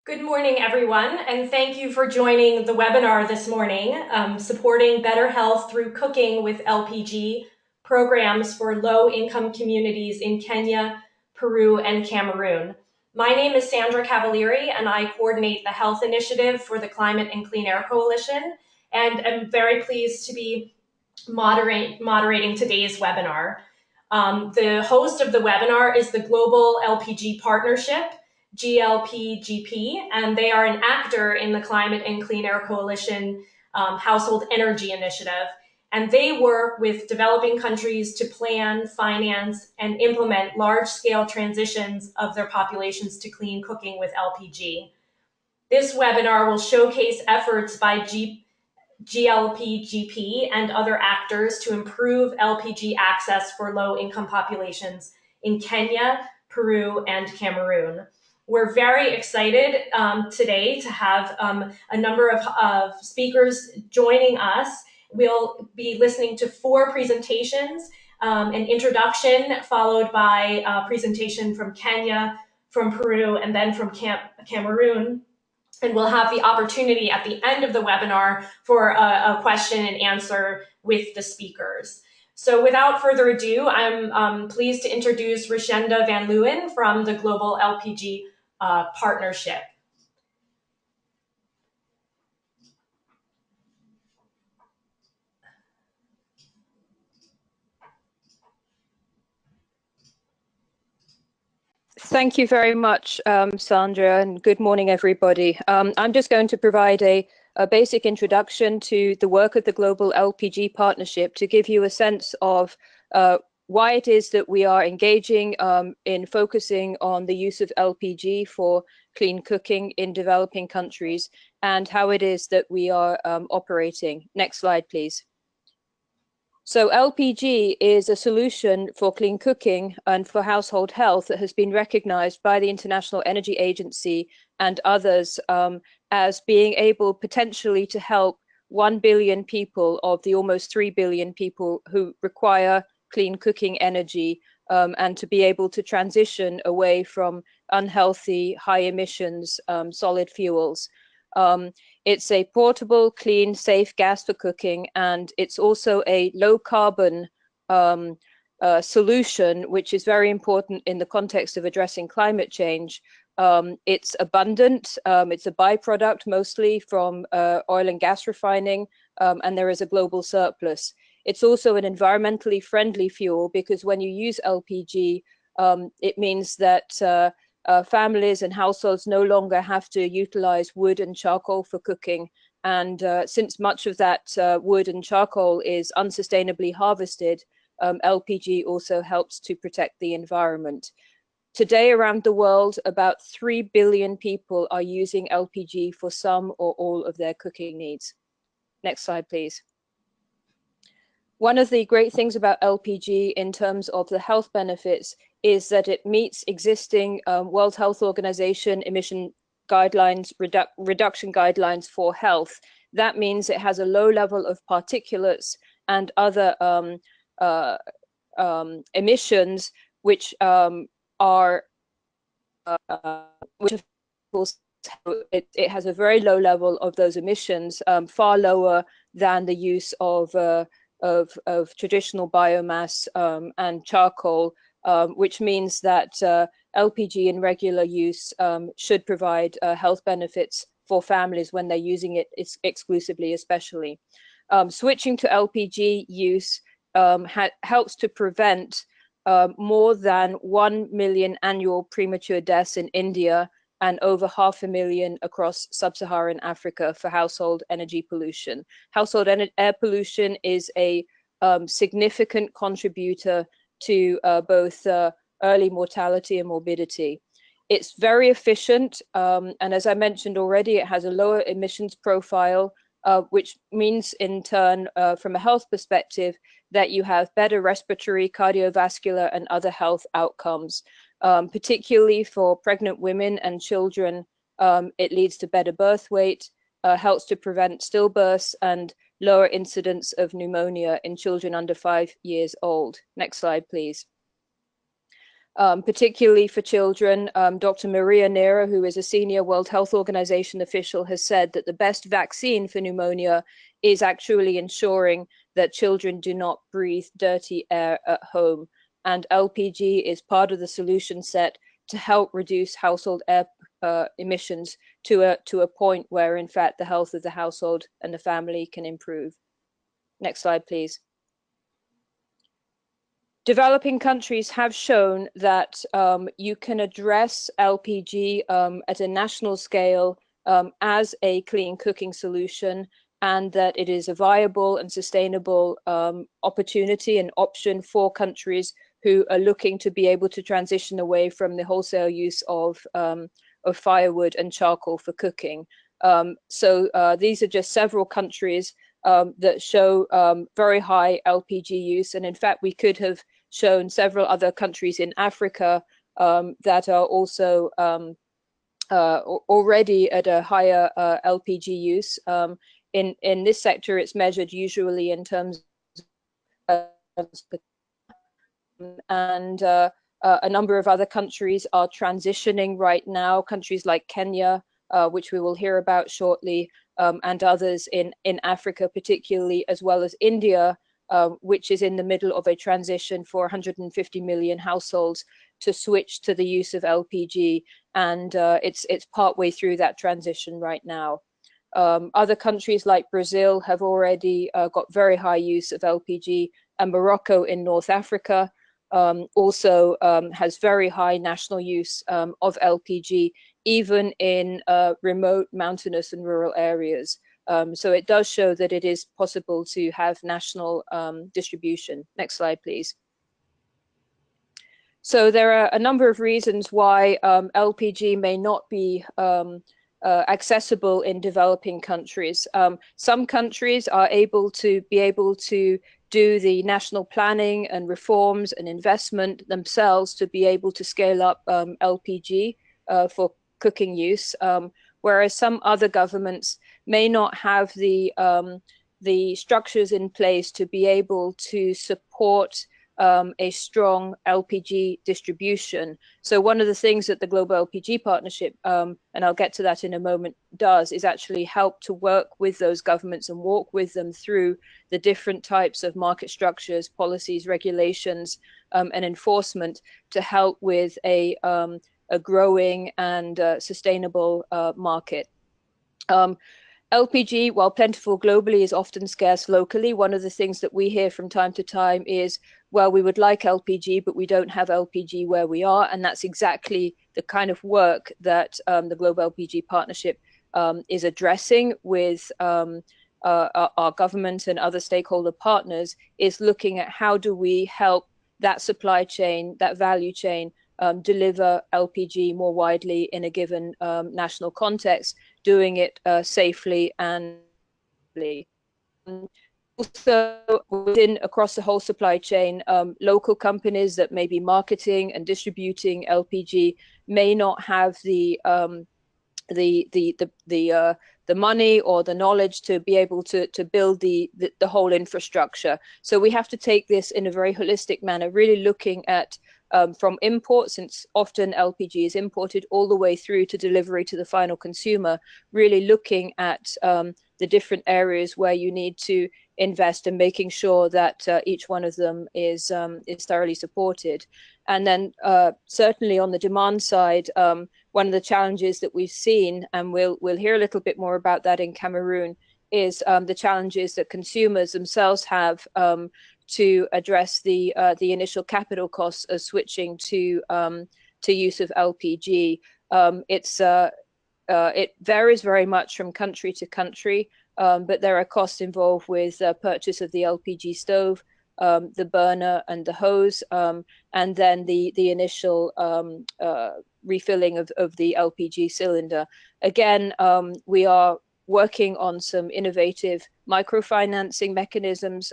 Good morning, everyone, and thank you for joining the webinar this morning, supporting better health through cooking with LPG programs for low-income communities in Kenya, Peru, and Cameroon. My name is Sandra Cavalieri, and I coordinate the health initiative for the Climate and Clean Air Coalition, and I'm very pleased to be moderating today's webinar. The host of the webinar is the Global LPG Partnership, GLPGP, and they are an actor in the Climate and Clean Air Coalition Household Energy Initiative. And they work with developing countries to plan, finance, and implement large-scale transitions of their populations to clean cooking with LPG. This webinar will showcase efforts by GLPGP and other actors to improve LPG access for low-income populations in Kenya, Peru, and Cameroon. We're very excited today to have a number of speakers joining us. We'll be listening to 4 presentations, an introduction followed by a presentation from Kenya, from Peru, and then from Cameroon. And we'll have the opportunity at the end of the webinar for a question and answer with the speakers. So without further ado, I'm pleased to introduce Rishenda Van Leeuwen from the Global LPG Partnership. Thank you very much, Sandra, and good morning, everybody. I'm just going to provide a basic introduction to the work of the Global LPG Partnership to give you a sense of why it is that we are engaging in focusing on the use of LPG for clean cooking in developing countries and how it is that we are operating. Next slide, please. So LPG is a solution for clean cooking and for household health that has been recognized by the International Energy Agency and others as being able potentially to help 1 billion people of the almost 3 billion people who require clean cooking energy and to be able to transition away from unhealthy, high emissions solid fuels. It's a portable, clean, safe gas for cooking, and it's also a low carbon solution, which is very important in the context of addressing climate change. It's abundant, it's a byproduct mostly from oil and gas refining, and there is a global surplus. It's also an environmentally friendly fuel because when you use LPG, it means that families and households no longer have to utilize wood and charcoal for cooking. And since much of that wood and charcoal is unsustainably harvested, LPG also helps to protect the environment. Today around the world, about 3 billion people are using LPG for some or all of their cooking needs. Next slide, please. One of the great things about LPG in terms of the health benefits is that it meets existing World Health Organization emission guidelines, reduction guidelines for health. That means it has a low level of particulates and other emissions, which it has a very low level of those emissions, far lower than the use of traditional biomass and charcoal, which means that LPG in regular use should provide health benefits for families when they're using it exclusively, especially. Switching to LPG use helps to prevent more than 1 million annual premature deaths in India and over 500,000 across sub-Saharan Africa for household energy pollution. Household air pollution is a significant contributor to both early mortality and morbidity. It's very efficient, and as I mentioned already, it has a lower emissions profile, which means in turn, from a health perspective, that you have better respiratory, cardiovascular, and other health outcomes. Particularly for pregnant women and children, it leads to better birth weight, helps to prevent stillbirths, and lower incidence of pneumonia in children under 5 years old. Next slide, please. particularly for children. Dr. Maria Neira, who is a senior World Health Organization official, has said that the best vaccine for pneumonia is actually ensuring that children do not breathe dirty air at home. And LPG is part of the solution set to help reduce household air emissions to a point where, in fact, the health of the household and the family can improve. Next slide, please. Developing countries have shown that you can address LPG at a national scale as a clean cooking solution, and that it is a viable and sustainable opportunity and option for countries who are looking to be able to transition away from the wholesale use of firewood and charcoal for cooking. So these are just several countries that show very high LPG use, and in fact we could have shown several other countries in Africa that are also already at a higher LPG use. In this sector, it's measured usually in terms of and a number of other countries are transitioning right now, countries like Kenya, which we will hear about shortly, and others in Africa particularly, as well as India, which is in the middle of a transition for 150 million households to switch to the use of LPG, and it's partway through that transition right now. Other countries like Brazil have already got very high use of LPG, and Morocco in North Africa also has very high national use of LPG, even in remote, mountainous and rural areas. So it does show that it is possible to have national distribution. Next slide, please. So there are a number of reasons why LPG may not be accessible in developing countries. Some countries are able to do the national planning and reforms and investment themselves to be able to scale up LPG for cooking use, whereas some other governments may not have the structures in place to be able to support a strong LPG distribution. So one of the things that the Global LPG Partnership, and I'll get to that in a moment, does is actually help to work with those governments and walk with them through the different types of market structures, policies, regulations, and enforcement to help with a growing and sustainable market. LPG, while plentiful globally, is often scarce locally. One of the things that we hear from time to time is, well, we would like LPG, but we don't have LPG where we are. And that's exactly the kind of work that the Global LPG Partnership is addressing with our government and other stakeholder partners, is looking at how do we help that supply chain, that value chain, deliver LPG more widely in a given national context, doing it safely and also across the whole supply chain. Local companies that may be marketing and distributing LPG may not have the money or the knowledge to be able to build the whole infrastructure. So we have to take this in a very holistic manner, really looking at from import, since often LPG is imported, all the way through to delivery to the final consumer, really looking at the different areas where you need to invest and making sure that each one of them is thoroughly supported. And then certainly on the demand side, one of the challenges that we've seen, and we'll hear a little bit more about that in Cameroon, is the challenges that consumers themselves have to address the initial capital costs of switching to use of LPG. It varies very much from country to country, but there are costs involved with purchase of the LPG stove, the burner and the hose, and then the initial refilling of the LPG cylinder. Again, we are working on some innovative microfinancing mechanisms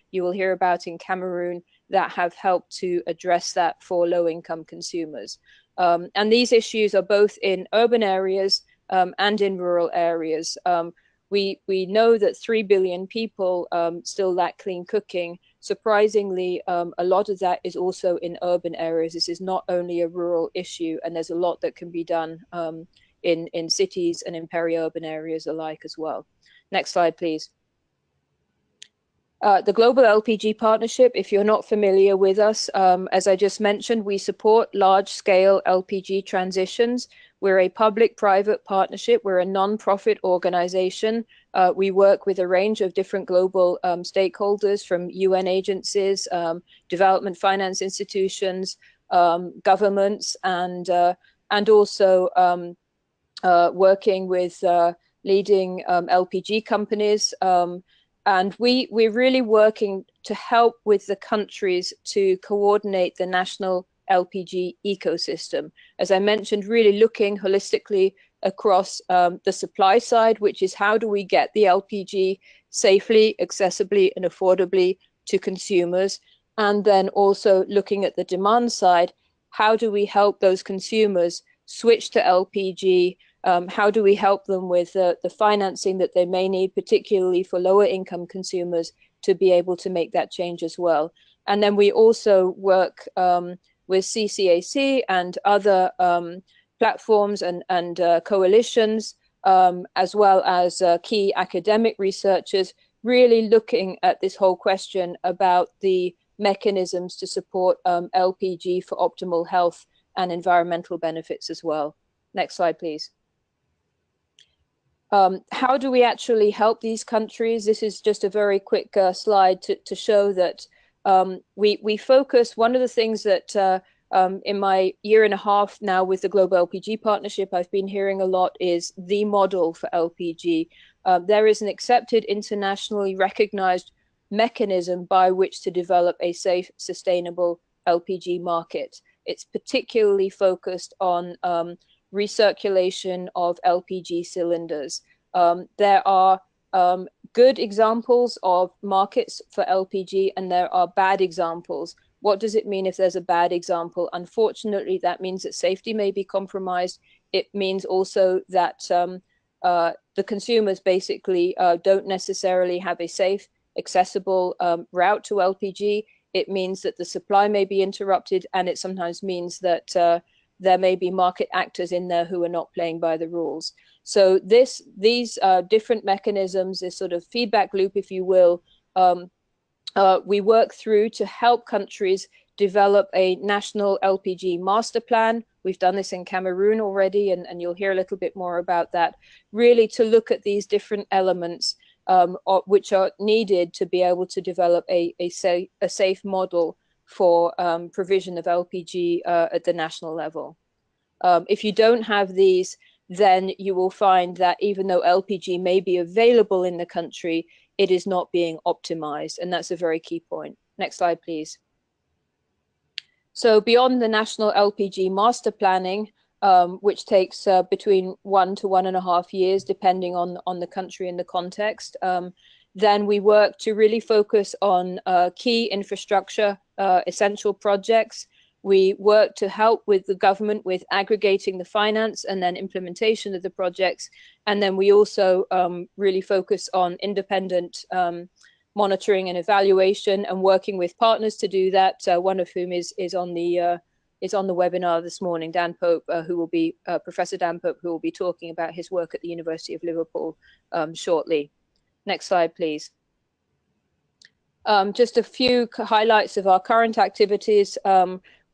you will hear about in Cameroon that have helped to address that for low-income consumers. And these issues are both in urban areas and in rural areas. We know that 3 billion people still lack clean cooking, surprisingly, a lot of that is also in urban areas. This is not only a rural issue, and there's a lot that can be done in cities and in peri-urban areas alike as well. Next slide, please. The Global LPG Partnership, if you're not familiar with us, as I just mentioned, we support large-scale LPG transitions. We're a public-private partnership. We're a non-profit organization. We work with a range of different global stakeholders, from UN agencies, development finance institutions, governments, and also working with leading LPG companies. And we're really working to help with the countries to coordinate the national LPG ecosystem. As I mentioned, really looking holistically across the supply side, which is how do we get the LPG safely, accessibly, and affordably to consumers? And then also looking at the demand side, how do we help those consumers switch to LPG? How do we help them with the financing that they may need, particularly for lower income consumers, to be able to make that change as well? And then we also work with CCAC and other platforms and coalitions, as well as key academic researchers, really looking at this whole question about the mechanisms to support LPG for optimal health and environmental benefits as well. Next slide, please. How do we actually help these countries? This is just a very quick slide to show that we focus. One of the things that in my year and a half now with the Global LPG Partnership, I've been hearing a lot is the model for LPG. There is an accepted, internationally recognized mechanism by which to develop a safe, sustainable LPG market. It's particularly focused on recirculation of LPG cylinders. There are good examples of markets for LPG, and there are bad examples. What does it mean if there's a bad example? Unfortunately, that means that safety may be compromised. It means also that the consumers basically don't necessarily have a safe, accessible route to LPG. It means that the supply may be interrupted, and it sometimes means that there may be market actors in there who are not playing by the rules. So these different mechanisms, this sort of feedback loop, if you will, we work through to help countries develop a national LPG master plan. We've done this in Cameroon already, and you'll hear a little bit more about that, really to look at these different elements which are needed to be able to develop a safe model for provision of LPG at the national level. If you don't have these, then you will find that even though LPG may be available in the country, it is not being optimized. And that's a very key point. Next slide, please. So beyond the national LPG master planning, which takes between 1 to 1.5 years, depending on the country and the context, then we work to really focus on key infrastructure, essential projects. We work to help with the government with aggregating the finance and then implementation of the projects. And then we also really focus on independent monitoring and evaluation, and working with partners to do that, one of whom is on the webinar this morning, Dan Pope, who will be Professor Dan Pope, who will be talking about his work at the University of Liverpool shortly. Next slide, please. Just a few highlights of our current activities.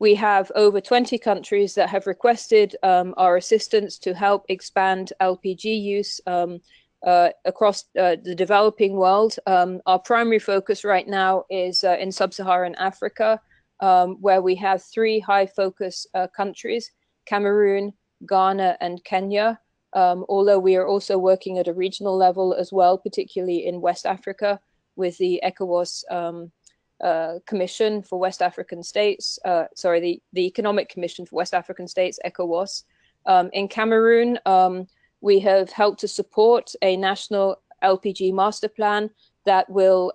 We have over 20 countries that have requested our assistance to help expand LPG use across the developing world. Our primary focus right now is in sub-Saharan Africa, where we have 3 high focus countries: Cameroon, Ghana, and Kenya. Although we are also working at a regional level as well, particularly in West Africa with the ECOWAS Commission for West African States, the Economic Commission for West African States, ECOWAS. In Cameroon, we have helped to support a national LPG master plan that will,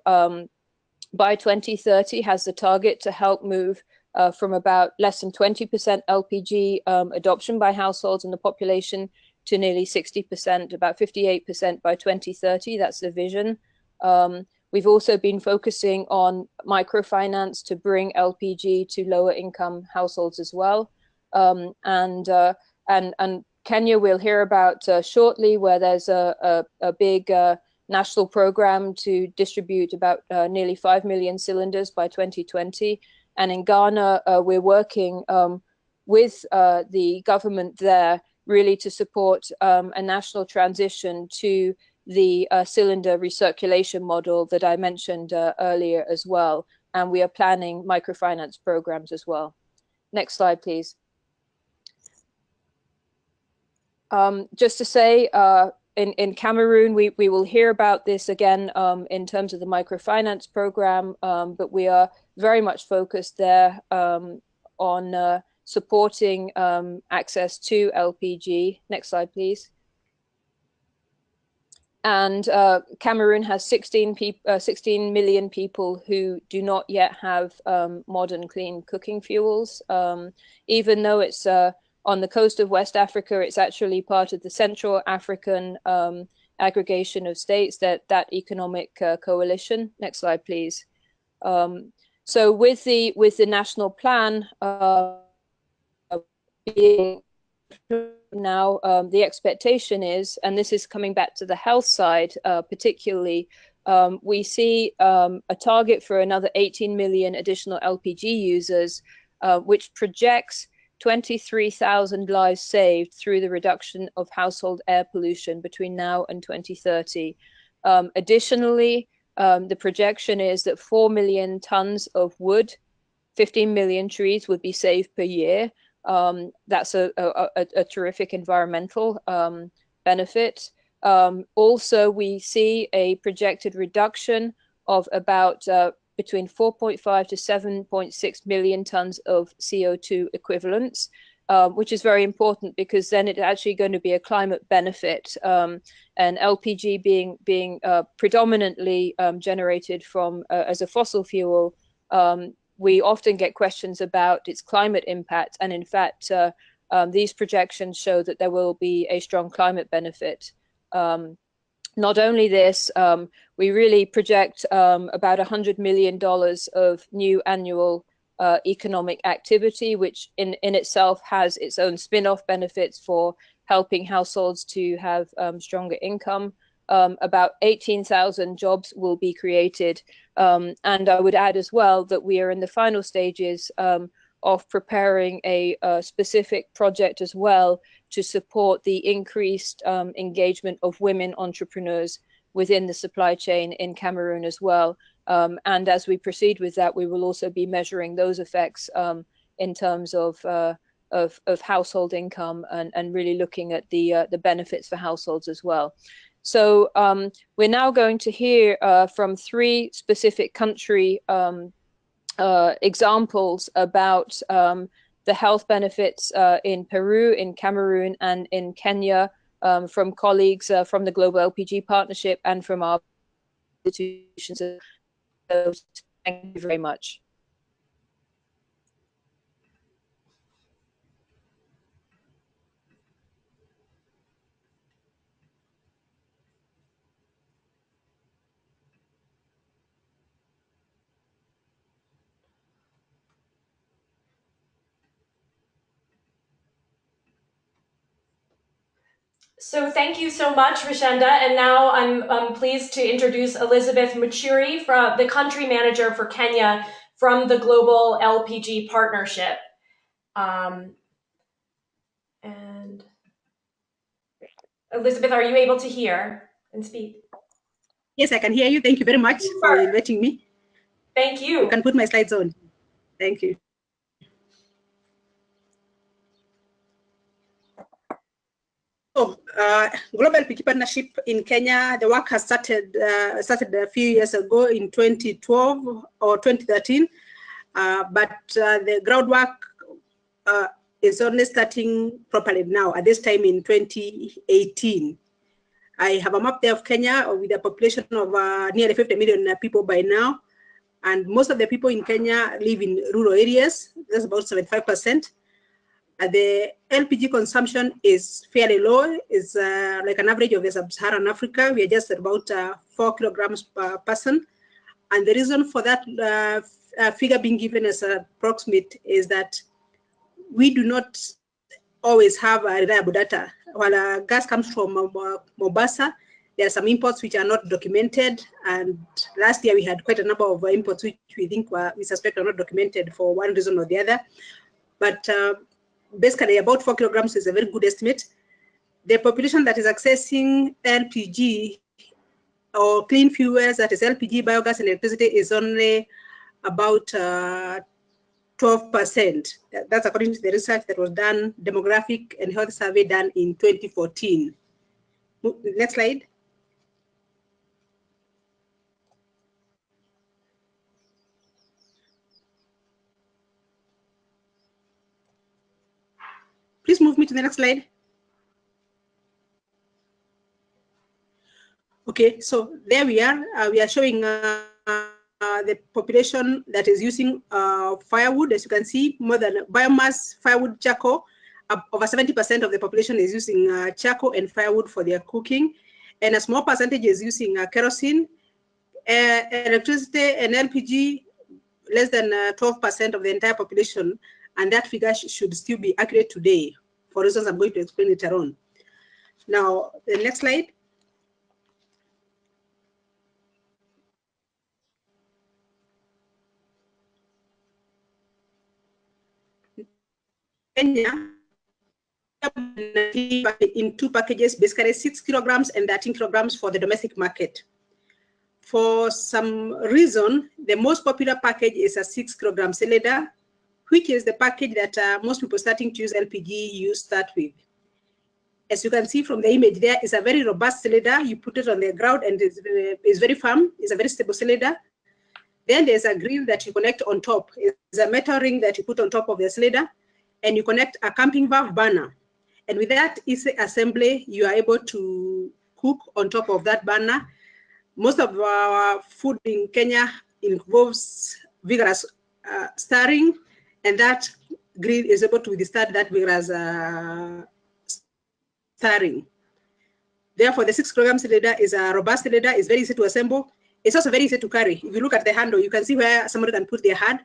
by 2030, has the target to help move from about less than 20% LPG adoption by households in the population to nearly 60%, about 58% by 2030. That's the vision. We've also been focusing on microfinance to bring LPG to lower income households as well. And Kenya we'll hear about shortly, where there's a big national program to distribute about nearly 5 million cylinders by 2020. And in Ghana, we're working with the government there really to support a national transition to the cylinder recirculation model that I mentioned earlier as well. And we are planning microfinance programs as well. Next slide, please. Just to say, in Cameroon, we will hear about this again in terms of the microfinance program, but we are very much focused there on supporting access to LPG. Next slide, please. And Cameroon has 16 million people who do not yet have modern clean cooking fuels. Even though it's on the coast of West Africa, it's actually part of the Central African aggregation of states, that economic coalition. Next slide, please. So with the national plan being now, the expectation is, and this is coming back to the health side particularly, we see a target for another 18 million additional LPG users, which projects 23,000 lives saved through the reduction of household air pollution between now and 2030. Additionally, the projection is that 4 million tons of wood, 15 million trees would be saved per year. That's a terrific environmental benefit. Also, we see a projected reduction of about between 4.5 to 7.6 million tons of CO2 equivalents, which is very important because then it's actually going to be a climate benefit. And LPG being predominantly generated from as a fossil fuel, we often get questions about its climate impact. And in fact, these projections show that there will be a strong climate benefit. Not only this, we really project about $100 million of new annual economic activity, which in itself has its own spin-off benefits for helping households to have stronger income. About 18,000 jobs will be created. And I would add as well that we are in the final stages of preparing a specific project as well to support the increased engagement of women entrepreneurs within the supply chain in Cameroon as well. And as we proceed with that, we will also be measuring those effects in terms of household income and really looking at the benefits for households as well. So we're now going to hear from 3 specific country examples about the health benefits in Peru, in Cameroon, and in Kenya from colleagues from the Global LPG Partnership and from our institutions. So thank you very much. So thank you so much, Rashenda. And now I'm pleased to introduce Elizabeth Machuri, from the country manager for Kenya from the Global LPG Partnership. And Elizabeth, are you able to hear and speak? Yes, I can hear you. Thank you very much for inviting me. Thank you. You can put my slides on. Thank you. So, Global LPG Partnership in Kenya, the work has started a few years ago in 2012 or 2013, but the groundwork is only starting properly now, at this time in 2018. I have a map there of Kenya with a population of nearly 50 million people by now, and most of the people in Kenya live in rural areas. That's about 75%. The LPG consumption is fairly low. It's like an average of the sub-Saharan Africa. We are just at about 4 kilograms per person. And the reason for that figure being given as approximate is that we do not always have reliable data. While gas comes from Mombasa, there are some imports which are not documented, and last year we had quite a number of imports which we suspect are not documented for one reason or the other. But basically about 4 kilograms is a very good estimate. The population that is accessing LPG or clean fuels, that is LPG, biogas, and electricity, is only about 12%. That's according to the research that was done, demographic and health survey done in 2014. Next slide. Please move me to the next slide. Okay, so there we are. We are showing the population that is using firewood. As you can see, more than biomass, firewood, charcoal. Over 70% of the population is using charcoal and firewood for their cooking, and a small percentage is using kerosene, electricity, and LPG. Less than 12% of the entire population, and that figure should still be accurate today, for reasons I'm going to explain later on. Now, the next slide. Kenya, in 2 packages, basically 6 kilograms and 13 kilograms for the domestic market. For some reason, the most popular package is a 6 kilogram Salida, which is the package that most people starting to use LPG start with. As you can see from the image there, it's a very robust cylinder. You put it on the ground and it's very firm. It's a very stable cylinder. Then there's a grill that you connect on top. It's a metal ring that you put on top of the cylinder, and you connect a camping valve burner. And with that easy assembly, you are able to cook on top of that burner. Most of our food in Kenya involves vigorous stirring, and that grill is able to withstand that vigorous stirring. Therefore, the 6 kilogram cylinder is a robust cylinder. It's very easy to assemble. It's also very easy to carry. If you look at the handle, you can see where somebody can put their hand.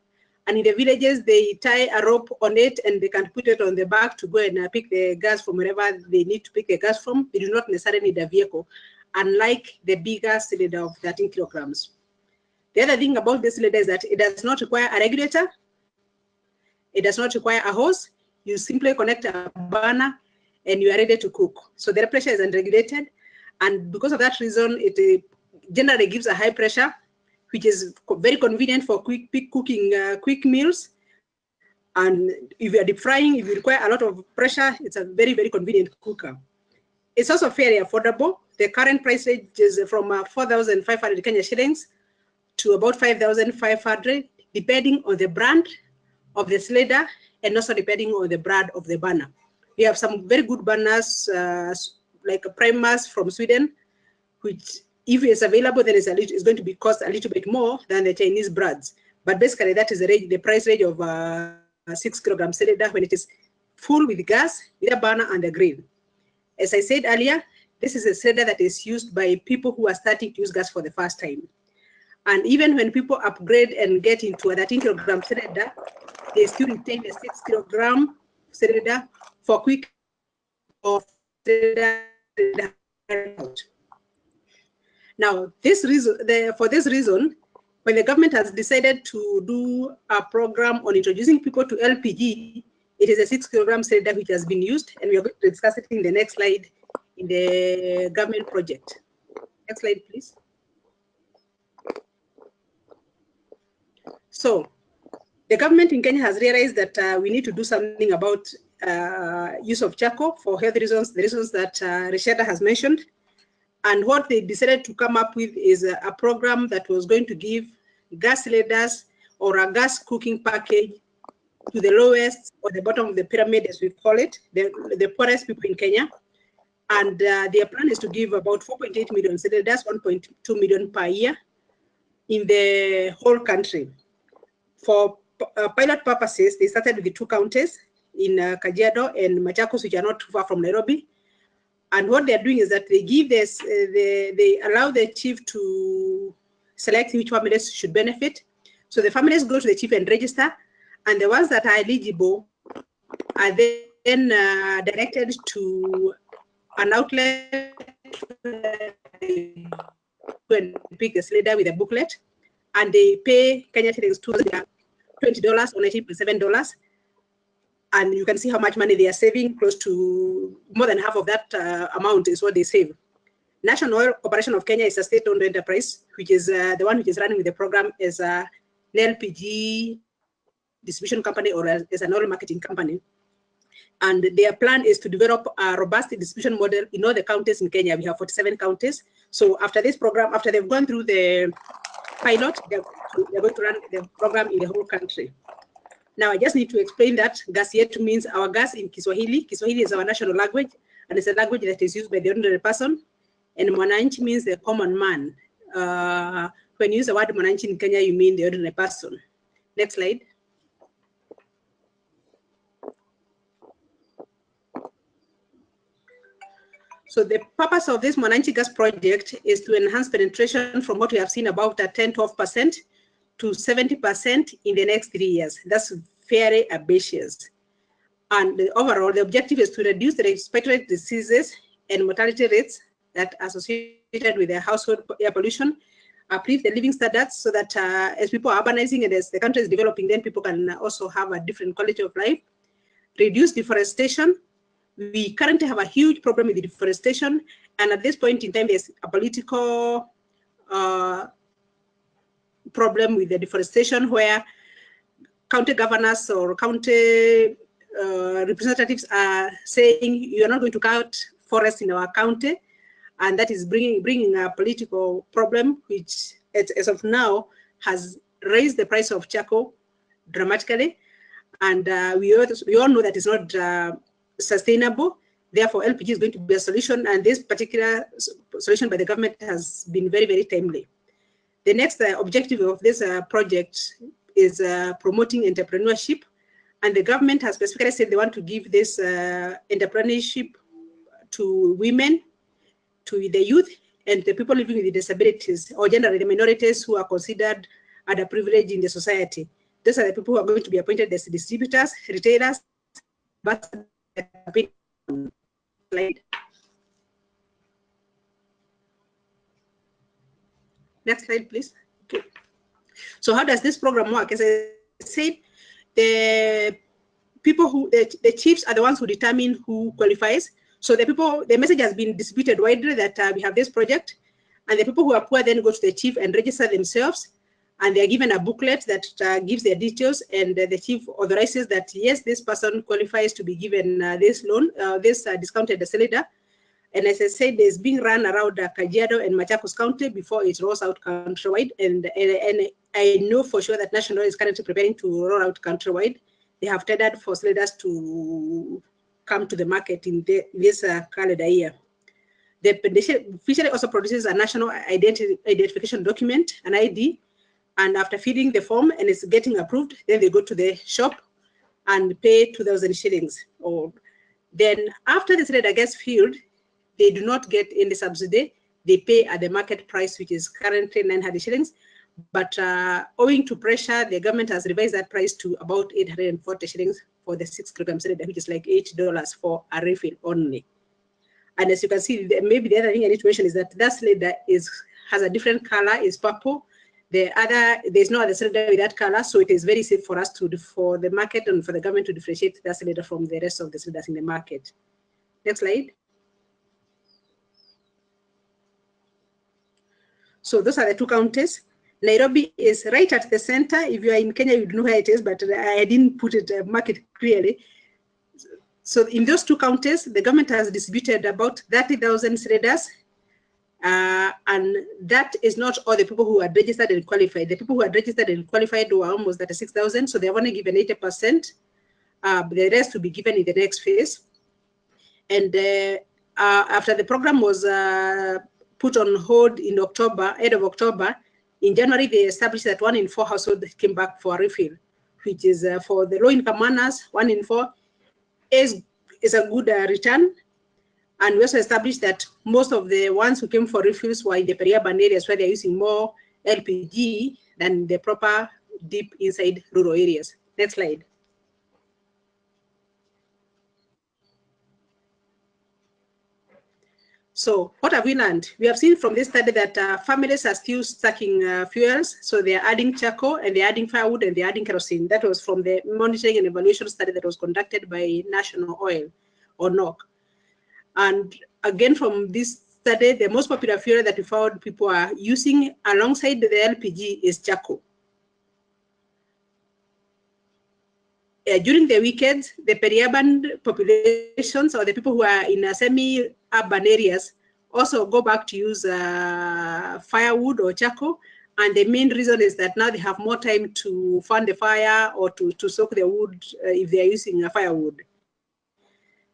And in the villages, they tie a rope on it and they can put it on the back to go and pick the gas from wherever they need to pick the gas from. They do not necessarily need a vehicle, unlike the bigger cylinder of 13 kilograms. The other thing about this cylinder is that it does not require a regulator. It does not require a hose. You simply connect a burner and you are ready to cook. So the pressure is unregulated. And because of that reason, it generally gives a high pressure, which is very convenient for quick cooking, quick meals. And if you are deep frying, if you require a lot of pressure, it's a very, very convenient cooker. It's also fairly affordable. The current price range is from 4,500 Kenya shillings to about 5,500, depending on the brand of the cylinder and also depending on the brand of the burner. We have some very good burners, like a Primus from Sweden, which if it's available, then it's going to be cost a little bit more than the Chinese brands. But basically, that is the price range of a 6 kilogram cylinder when it is full with gas, with a burner and a grill. As I said earlier, this is a cylinder that is used by people who are starting to use gas for the first time. And even when people upgrade and get into a 13 kilogram cylinder, they still retain the 6 kilogram cylinder for quick or cylinder. Now, for this reason, when the government has decided to do a program on introducing people to LPG, it is a 6 kilogram cylinder which has been used, and we are going to discuss it in the next slide in the government project. Next slide, please. So, the government in Kenya has realized that we need to do something about use of charcoal for health reasons, the reasons that Risheda has mentioned. And what they decided to come up with is a program that was going to give gas cylinders or a gas cooking package to the lowest or the bottom of the pyramid, as we call it, the poorest people in Kenya. And their plan is to give about 4.8 million cylinders, 1.2 million per year in the whole country. For pilot purposes, they started with the 2 counties in Kajiado and Machakos, which are not too far from Nairobi. And what they're doing is that they give this, they allow the chief to select which families should benefit. So the families go to the chief and register, and the ones that are eligible are then directed to an outlet and pick a Salida with a booklet, and they pay Kenya shillings $20 or $97. And you can see how much money they are saving. Close to more than half of that amount is what they save. National Oil Corporation of Kenya is a state-owned enterprise, which is the one which is running with the program as an LPG distribution company or as an oil marketing company. And their plan is to develop a robust distribution model in all the counties in Kenya. We have 47 counties. So after this program, after they've gone through the pilot, they're going to run the program in the whole country. Now, I just need to explain that gas yetu means our gas in Kiswahili. Kiswahili is our national language, and it's a language that is used by the ordinary person. And mwananchi means the common man. When you use the word mwananchi in Kenya, you mean the ordinary person. Next slide. So the purpose of this Mwananchi Gas project is to enhance penetration from what we have seen about 10-12% to 70% in the next 3 years. That's very ambitious. And overall, the objective is to reduce the respiratory diseases and mortality rates that are associated with the household air pollution, uplift the living standards so that as people are urbanizing and as the country is developing, then people can also have a different quality of life, reduce deforestation. We currently have a huge problem with deforestation, and at this point in time, there's a political problem with the deforestation where county governors or county representatives are saying you are not going to cut forests in our county, and that is bringing a political problem which, as of now, has raised the price of charcoal dramatically, and we all know that it's not sustainable. Therefore, LPG is going to be a solution, and this particular solution by the government has been very, very timely. The next objective of this project is promoting entrepreneurship, and the government has specifically said they want to give this entrepreneurship to women, to the youth, and the people living with disabilities, or generally the minorities who are considered underprivileged in the society. Those are the people who are going to be appointed as distributors, retailers, but slide. Next slide, please. Okay. So how does this program work? As I said, the people who, the chiefs are the ones who determine who qualifies. So the message has been distributed widely that we have this project, and the people who are poor then go to the chief and register themselves, and they are given a booklet that gives their details, and the chief authorizes that, yes, this person qualifies to be given this loan, this discounted Salida. And as I said, it's being run around Kajiado and Machakos County before it rolls out countrywide. And I know for sure that National is currently preparing to roll out countrywide. They have tendered for Salidas to come to the market in this calendar year. The fishery also produces a national identification document, an ID, and after filling the form and it's getting approved, then they go to the shop and pay 2,000 shillings. Or then after the Salida gets filled, they do not get any subsidy. They pay at the market price, which is currently 900 shillings. But owing to pressure, the government has revised that price to about 840 shillings for the 6 kilogram Salida, which is like $8 for a refill only. And as you can see, maybe the other thing I need to mention is that Salida has a different color, is purple. There's no other Salida with that color, so it is very safe for us for the market and for the government to differentiate that Salida from the rest of the Salidas in the market. Next slide. So those are the two counties. Nairobi is right at the center. If you are in Kenya, you know where it is, but I didn't put it mark it clearly. So in those two counties, the government has distributed about 30,000 Salidas, and that is not all the people who are registered and qualified. The people who are registered and qualified were almost 36,000, so they have only given 80%. The rest will be given in the next phase. And after the program was put on hold in October, end of October, in January, they established that 1 in 4 households came back for a refill, which is for the low-income earners, 1 in 4 is a good return. And we also established that most of the ones who came for refills were in the peri-urban areas where they're using more LPG than the proper deep inside rural areas. Next slide. So what have we learned? We have seen from this study that families are still stacking fuels. So they are adding charcoal and they're adding firewood and they're adding kerosene. That was from the monitoring and evaluation study that was conducted by National Oil or NOC. And again, from this study, the most popular fuel that we found people are using alongside the LPG is charcoal. During the weekends, the peri-urban populations or the people who are in semi-urban areas also go back to use firewood or charcoal. And the main reason is that now they have more time to fan the fire or to soak the wood if they are using firewood.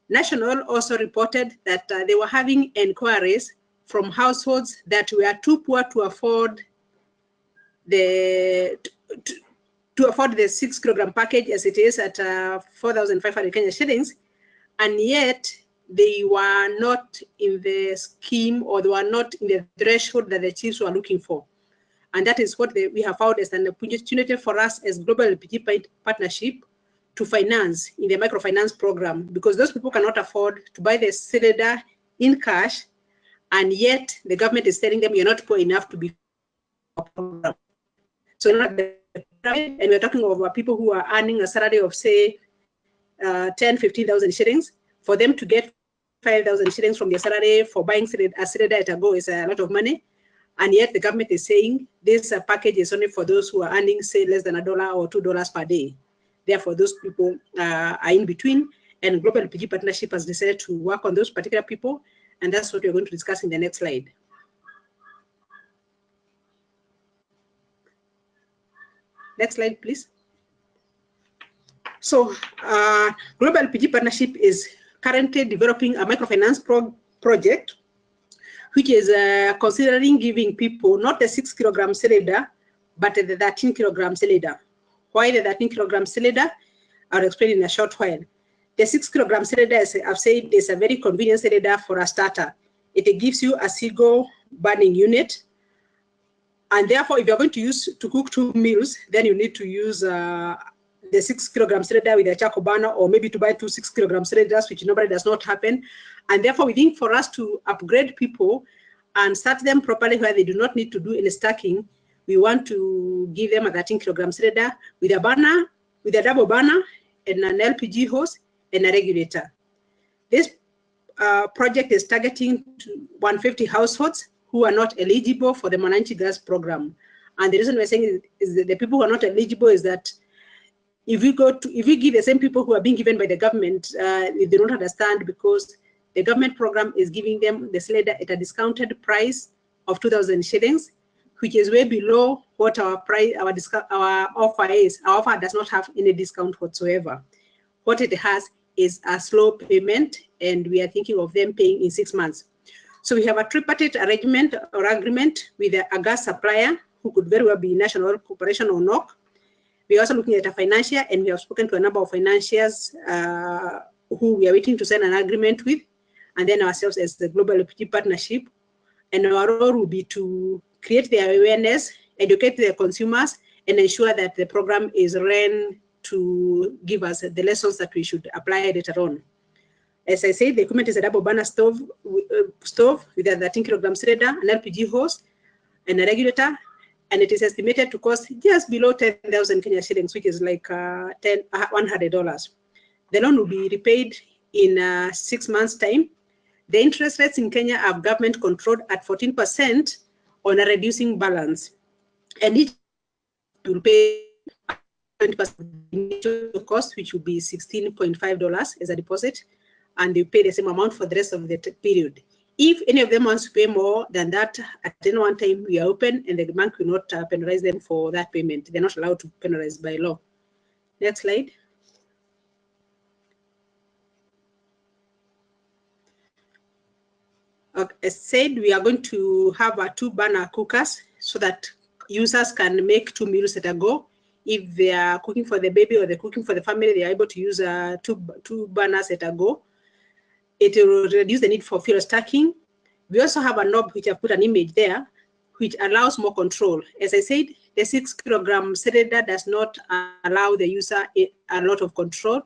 National also reported that they were having inquiries from households that were too poor to afford the 6 kilogram package as it is at 4,500 Kenya shillings, and yet they were not in the scheme or they were not in the threshold that the chiefs were looking for. And that is what we have found as an opportunity for us as Global LPG Partnership to finance in the microfinance program, because those people cannot afford to buy the cylinder in cash, and yet the government is telling them you're not poor enough to be a program. So not the and we're talking about people who are earning a salary of say 10,000-15,000 shillings. For them to get 5,000 shillings from their salary for buying a cylinder at a go is a lot of money. And yet the government is saying this package is only for those who are earning say less than $1 or $2 per day. Therefore, those people are in between, and Global LPG Partnership has decided to work on those particular people, and that's what we're going to discuss in the next slide. Next slide, please. So, Global LPG Partnership is currently developing a microfinance project, which is considering giving people not the 6 kilogram cylinder, but the 13 kilogram cylinder. Why the 13 kilogram cylinder? I'll explain in a short while. The 6 kilogram cylinder, as I've said, is a very convenient cylinder for a starter. It gives you a single burning unit. And therefore, if you're going to cook 2 meals, then you need to use the 6 kilogram cylinder with a charcoal burner, or maybe to buy 2 6 kilogram cylinders, which normally does not happen. And therefore, we think for us to upgrade people and start them properly where they do not need to do any stacking, we want to give them a 13 kilogram cylinder with a burner, with a double burner, and an LPG hose and a regulator. This project is targeting to 150 households who are not eligible for the Mwananchi Gas program. And the reason we're saying is that the people who are not eligible is that if we give the same people who are being given by the government, they don't understand, because the government program is giving them the cylinder at a discounted price of 2,000 shillings, which is way below what our offer is. Our offer does not have any discount whatsoever. What it has is a slow payment, and we are thinking of them paying in 6 months. So we have a tripartite arrangement or agreement with a gas supplier, who could very well be National Oil Corporation or NOC. We're also looking at a financier, and we have spoken to a number of financiers who we are waiting to sign an agreement with, and then ourselves as the Global LPG Partnership. And our role will be to create the awareness, educate the consumers, and ensure that the program is run to give us the lessons that we should apply later on. As I said, the equipment is a double burner stove with a 13 kilogram cylinder, an LPG hose, and a regulator, and it is estimated to cost just below 10,000 Kenya shillings, which is like $100. The loan will be repaid in 6 months' time. The interest rates in Kenya are government controlled at 14% on a reducing balance, and each will pay 20% cost, which will be $16.5 as a deposit, and they pay the same amount for the rest of the period. If any of them wants to pay more than that, at any one time, we are open, and the bank will not penalize them for that payment. They're not allowed to penalize by law. Next slide. As said, we are going to have 2 burner cookers so that users can make 2 meals at a go. If they are cooking for the baby or they're cooking for the family, they are able to use 2 burners at a go. It will reduce the need for fuel stacking. We also have a knob, which I've put an image there, which allows more control. As I said, the 6 kilogram cylinder does not allow the user a lot of control,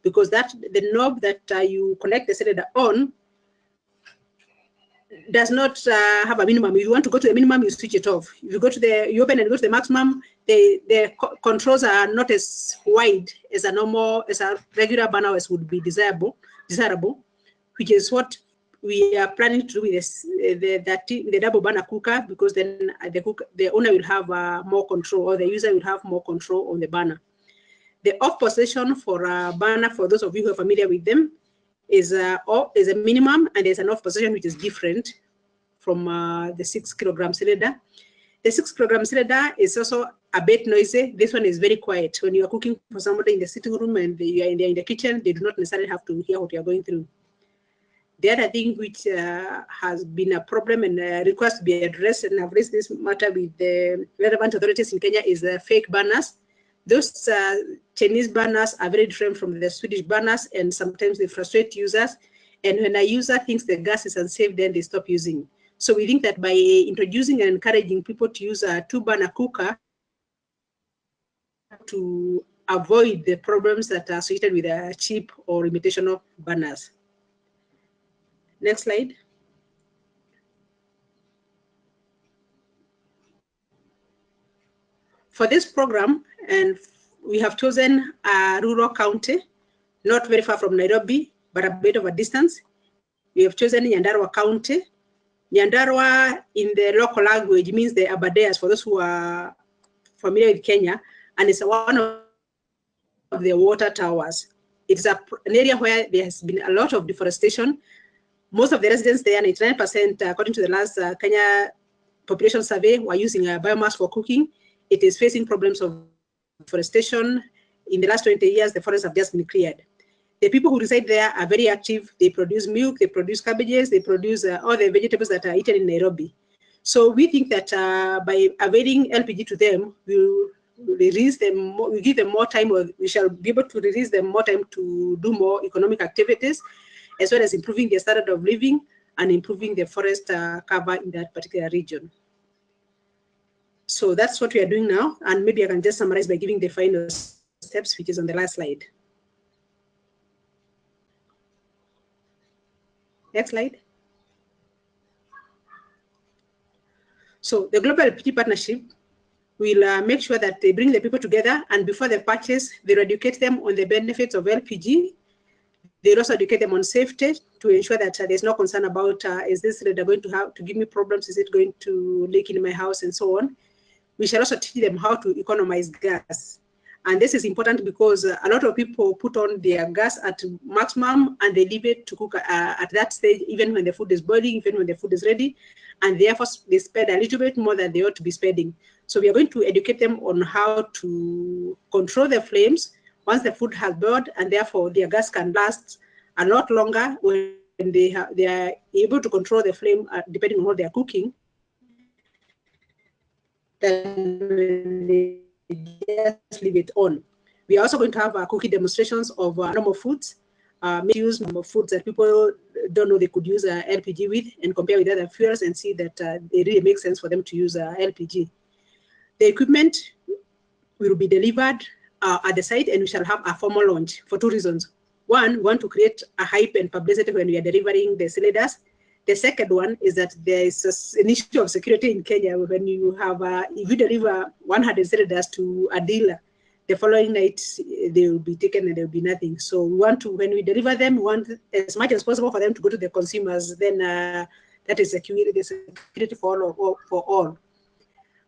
because the knob that you connect the cylinder on does not have a minimum. If you want to go to the minimum, you switch it off. If you go to you open and go to the maximum, the controls are not as wide as a regular burner would be desirable, which is what we are planning to do with the double burner cooker, because then the owner will have more control, or the user will have more control on the burner. The off position for a burner, for those of you who are familiar with them, is a minimum, and there's an off position which is different from the 6 kilogram cylinder. The 6 kilogram cylinder is also a bit noisy. This one is very quiet. When you are cooking for somebody in the sitting room and you are in the kitchen, they do not necessarily have to hear what you are going through. The other thing which has been a problem and requires to be addressed, and I've raised this matter with the relevant authorities in Kenya, is fake burners. Those Chinese burners are very different from the Swedish burners, and sometimes they frustrate users. And when a user thinks the gas is unsafe, then they stop using. So we think that by introducing and encouraging people to use a 2-burner cooker to avoid the problems that are associated with cheap or imitational burners. Next slide. For this program, and we have chosen a rural county, not very far from Nairobi, but a bit of a distance. We have chosen Nyandarua County. Nyandarua in the local language means the Abadeas, for those who are familiar with Kenya, and it's one of the water towers. It's an area where there has been a lot of deforestation. Most of the residents there, 99%, according to the last Kenya population survey, were using biomass for cooking. It is facing problems of deforestation. In the last 20 years, the forests have just been cleared. The people who reside there are very active. They produce milk, they produce cabbages, they produce all the vegetables that are eaten in Nairobi. So we think that by availing LPG to them, we'll release them, we'll give them more time, or we shall be able to release them more time to do more economic activities, as well as improving their standard of living and improving the forest cover in that particular region. So that's what we are doing now. And maybe I can just summarize by giving the final steps, which is on the last slide. Next slide. So the Global LPG Partnership will make sure that they bring the people together, and before they purchase, they educate them on the benefits of LPG. They'll also educate them on safety to ensure that there's no concern about, is this cylinder going to give me problems? Is it going to leak in my house, and so on. We shall also teach them how to economize gas. And this is important because a lot of people put on their gas at maximum and they leave it to cook at that stage, even when the food is boiling, even when the food is ready, and therefore they spend a little bit more than they ought to be spending. So we are going to educate them on how to control the flames once the food has boiled, and therefore their gas can last a lot longer when they are able to control the flame depending on what they are cooking, than when they just leave it on. We are also going to have cooking demonstrations of normal foods, use normal foods that people don't know they could use LPG with, and compare with other fuels and see that it really makes sense for them to use LPG. The equipment will be delivered at the site, and we shall have a formal launch for 2 reasons. One, we want to create a hype and publicity when we are delivering the cylinders. The second one is that there is an issue of security in Kenya when you have, if you deliver 100 cylinders to a dealer, the following night they will be taken and there will be nothing. So we want to, when we deliver them, we want as much as possible for them to go to the consumers. Then that is security, the security for all.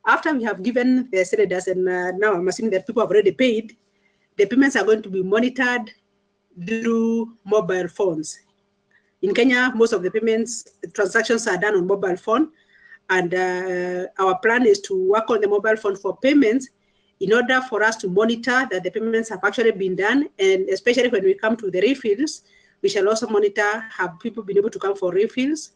After we have given the cylinders, and now I'm assuming that people have already paid, the payments are going to be monitored through mobile phones. In Kenya, most of the transactions are done on mobile phone, and our plan is to work on the mobile phone for payments in order for us to monitor that the payments have actually been done, and especially when we come to the refills, we shall also monitor, have people been able to come for refills.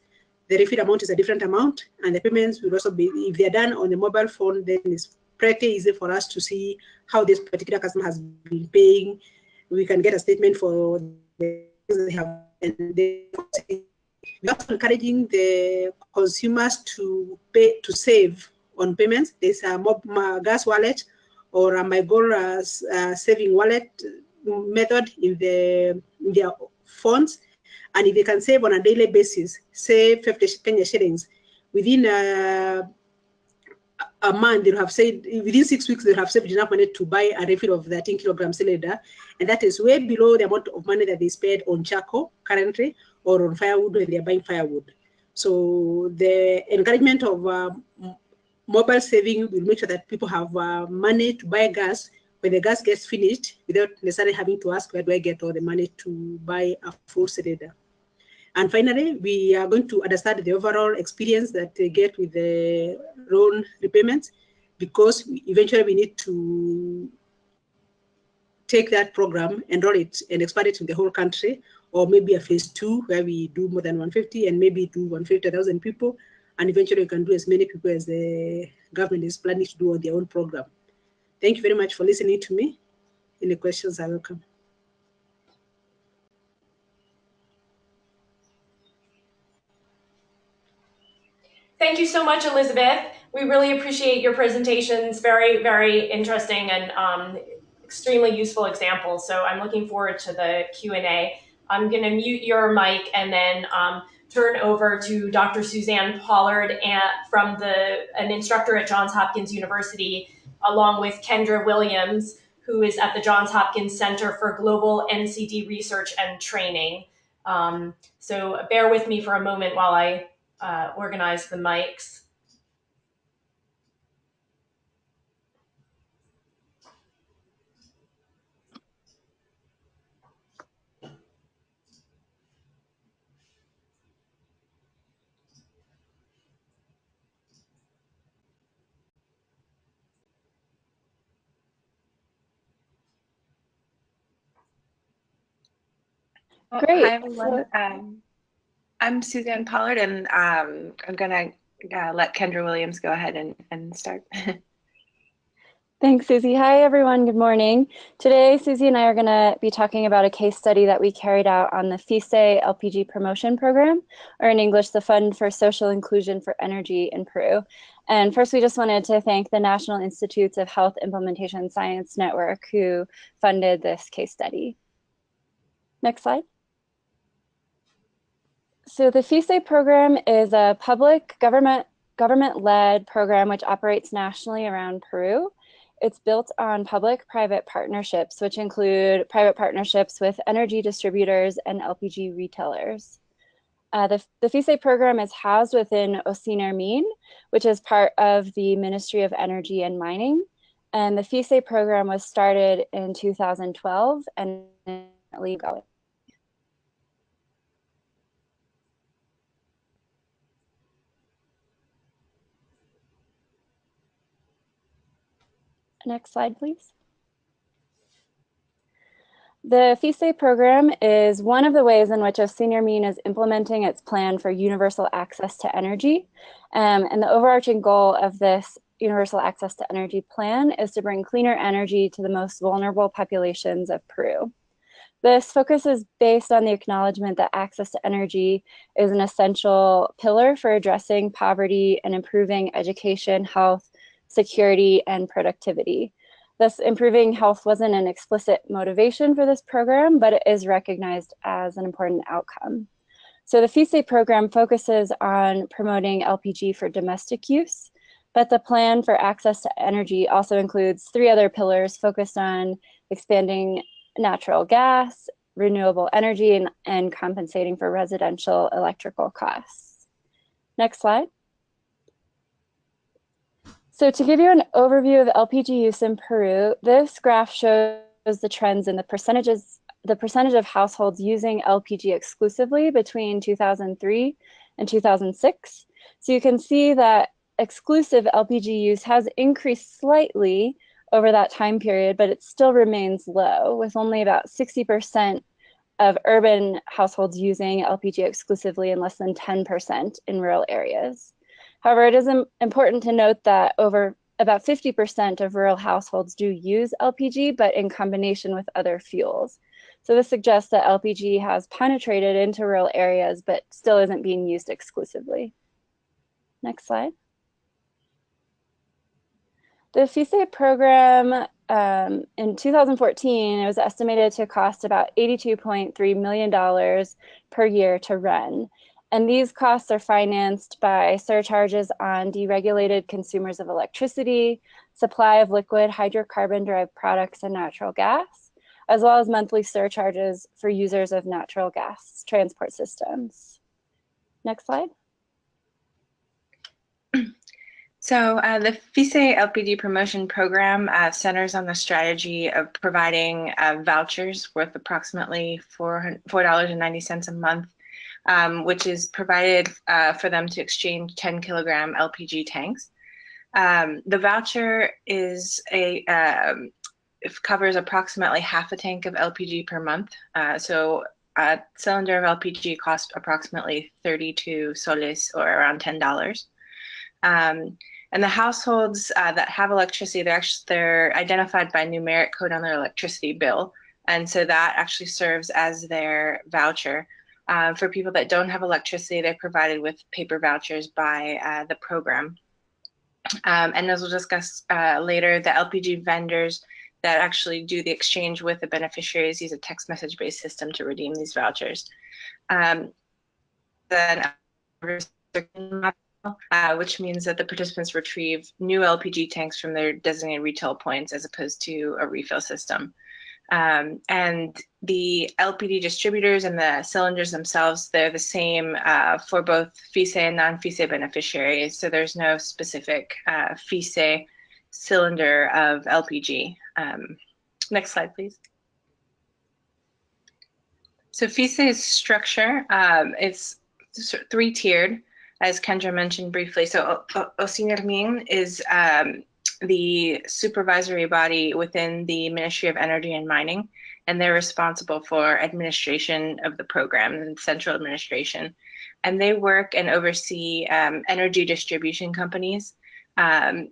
The refill amount is a different amount, and the payments will also be, if they're done on the mobile phone, then it's pretty easy for us to see how this particular customer has been paying. We can get a statement for the things they have, and they We're also encouraging the consumers to save on payments. There's a gas wallet or a MyGoal saving wallet method in their phones. And if they can save on a daily basis, say 50 Kenya shillings, within a month, they'll have said, within 6 weeks, they'll have saved enough money to buy a refill of the 10 kilogram cylinder. And that is way below the amount of money that they spend on charcoal currently or on firewood when they're buying firewood. So the encouragement of mobile saving will make sure that people have money to buy gas when the gas gets finished without necessarily having to ask, where do I get all the money to buy a full cylinder? And finally, we are going to understand the overall experience that they get with the loan repayments, because eventually we need to take that program, enroll it, and expand it in the whole country, or maybe a phase 2 where we do more than 150 and maybe do 150,000 people, and eventually we can do as many people as the government is planning to do on their own program. Thank you very much for listening to me. Any questions are welcome. Thank you so much, Elizabeth. We really appreciate your presentations. Very, very interesting and extremely useful examples. So I'm looking forward to the Q&A. I'm going to mute your mic and then turn over to Dr. Suzanne Pollard, an instructor at Johns Hopkins University, along with Kendra Williams, who is at the Johns Hopkins Center for Global NCD Research and Training. So bear with me for a moment while I organize the mics. Great. Hi, everyone. I'm Suzanne Pollard, and I'm going to let Kendra Williams go ahead and start. Thanks, Susie. Hi, everyone. Good morning. Today, Susie and I are going to be talking about a case study that we carried out on the Fisa LPG Promotion Program, or in English, the Fund for Social Inclusion for Energy in Peru. And first, we just wanted to thank the National Institutes of Health Implementation Science Network, who funded this case study. Next slide. So the Fisa program is a public government-led program which operates nationally around Peru. It's built on public-private partnerships, which include private partnerships with energy distributors and LPG retailers. The Fisa program is housed within Osinermin, which is part of the Ministry of Energy and Mining. And the Fisa program was started in 2012 and going. Next slide, please. The Fisa program is one of the ways in which Osinermin is implementing its plan for universal access to energy. And the overarching goal of this universal access to energy plan is to bring cleaner energy to the most vulnerable populations of Peru. This focus is based on the acknowledgement that access to energy is an essential pillar for addressing poverty and improving education, health, security, and productivity. Thus, improving health wasn't an explicit motivation for this program, but it is recognized as an important outcome. So the Fisa program focuses on promoting LPG for domestic use, but the plan for access to energy also includes 3 other pillars focused on expanding natural gas, renewable energy, and compensating for residential electrical costs. Next slide. So to give you an overview of LPG use in Peru, this graph shows the trends in the percentage of households using LPG exclusively between 2003 and 2006. So you can see that exclusive LPG use has increased slightly over that time period, but it still remains low, with only about 60% of urban households using LPG exclusively and less than 10% in rural areas. However, it is important to note that over about 50% of rural households do use LPG, but in combination with other fuels. So this suggests that LPG has penetrated into rural areas, but still isn't being used exclusively. Next slide. The Fisa program in 2014, it was estimated to cost about $82.3 million per year to run. And these costs are financed by surcharges on deregulated consumers of electricity, supply of liquid hydrocarbon-derived products and natural gas, as well as monthly surcharges for users of natural gas transport systems. Next slide. So the Fisa LPG promotion program centers on the strategy of providing vouchers worth approximately $4.90 a month, which is provided for them to exchange 10-kilogram LPG tanks. The voucher is it covers approximately half a tank of LPG per month. So a cylinder of LPG costs approximately 32 soles, or around $10. And the households that have electricity, they're identified by numeric code on their electricity bill. And so that actually serves as their voucher. For people that don't have electricity, they're provided with paper vouchers by the program. And as we'll discuss later, the LPG vendors that actually do the exchange with the beneficiaries use a text message-based system to redeem these vouchers. Then which means that the participants retrieve new LPG tanks from their designated retail points as opposed to a refill system. And the LPG distributors and the cylinders themselves, they're the same for both Fisa and non-Fisa beneficiaries. So there's no specific Fisa cylinder of LPG. Next slide, please. So Fisa's structure, it's three-tiered, as Kendra mentioned briefly. So Osinirmin is the supervisory body within the Ministry of Energy and Mining, and they're responsible for administration of the program and central administration. And they work and oversee energy distribution companies,